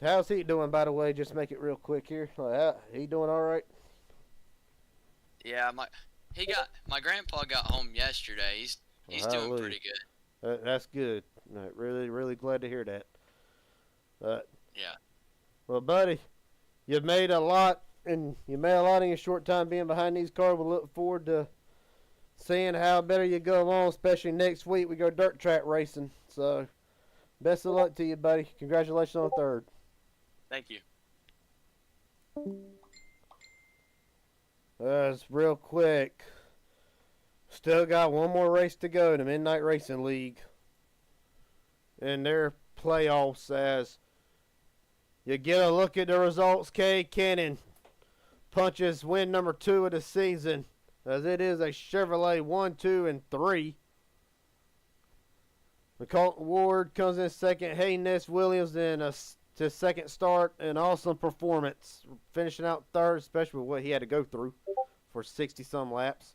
How's he doing, by the way? Just make it real quick here. He doing all right? Yeah, my grandpa got home yesterday. He's doing pretty good. That's good. Really, really glad to hear that. Yeah. Well, buddy, you made a lot in your short time being behind these cars. We look forward to seeing how better you go along, especially next week we go dirt track racing. So Best of luck to you, buddy. Congratulations on third. Thank you. It's real quick. Still got one more race to go in the Midnight Racing League. And their playoffs as you get a look at the results. Kay Cannon punches win number 2 of the season, as it is a Chevrolet 1, 2, and 3. McCullough Ward comes in second. Haynes Williams in to second start. An awesome performance, finishing out third, especially with what he had to go through for 60-some laps.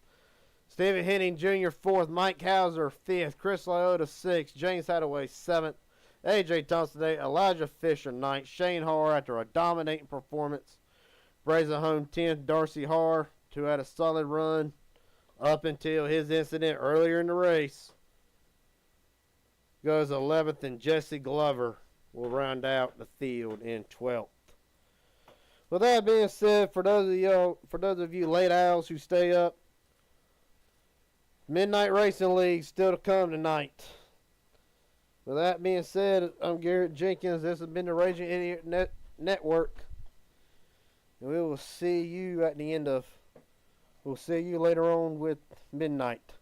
Stephen Henning Jr. fourth. Mike Hauser fifth. Chris Lyotta sixth. James Hadaway seventh. AJ Thompson eighth. Elijah Fisher ninth. Shane Harr after a dominating performance. Brazen home 10th. Darcy Harr, who had a solid run up until his incident earlier in the race, goes 11th, and Jesse Glover will round out the field in 12th. With that being said, for those of you late owls who stay up, Midnight Racing League still to come tonight. With that being said, I'm Garrett Jenkins. This has been the Raging Idiot Network. And we will see you at the end of, we'll see you later on with Midnight.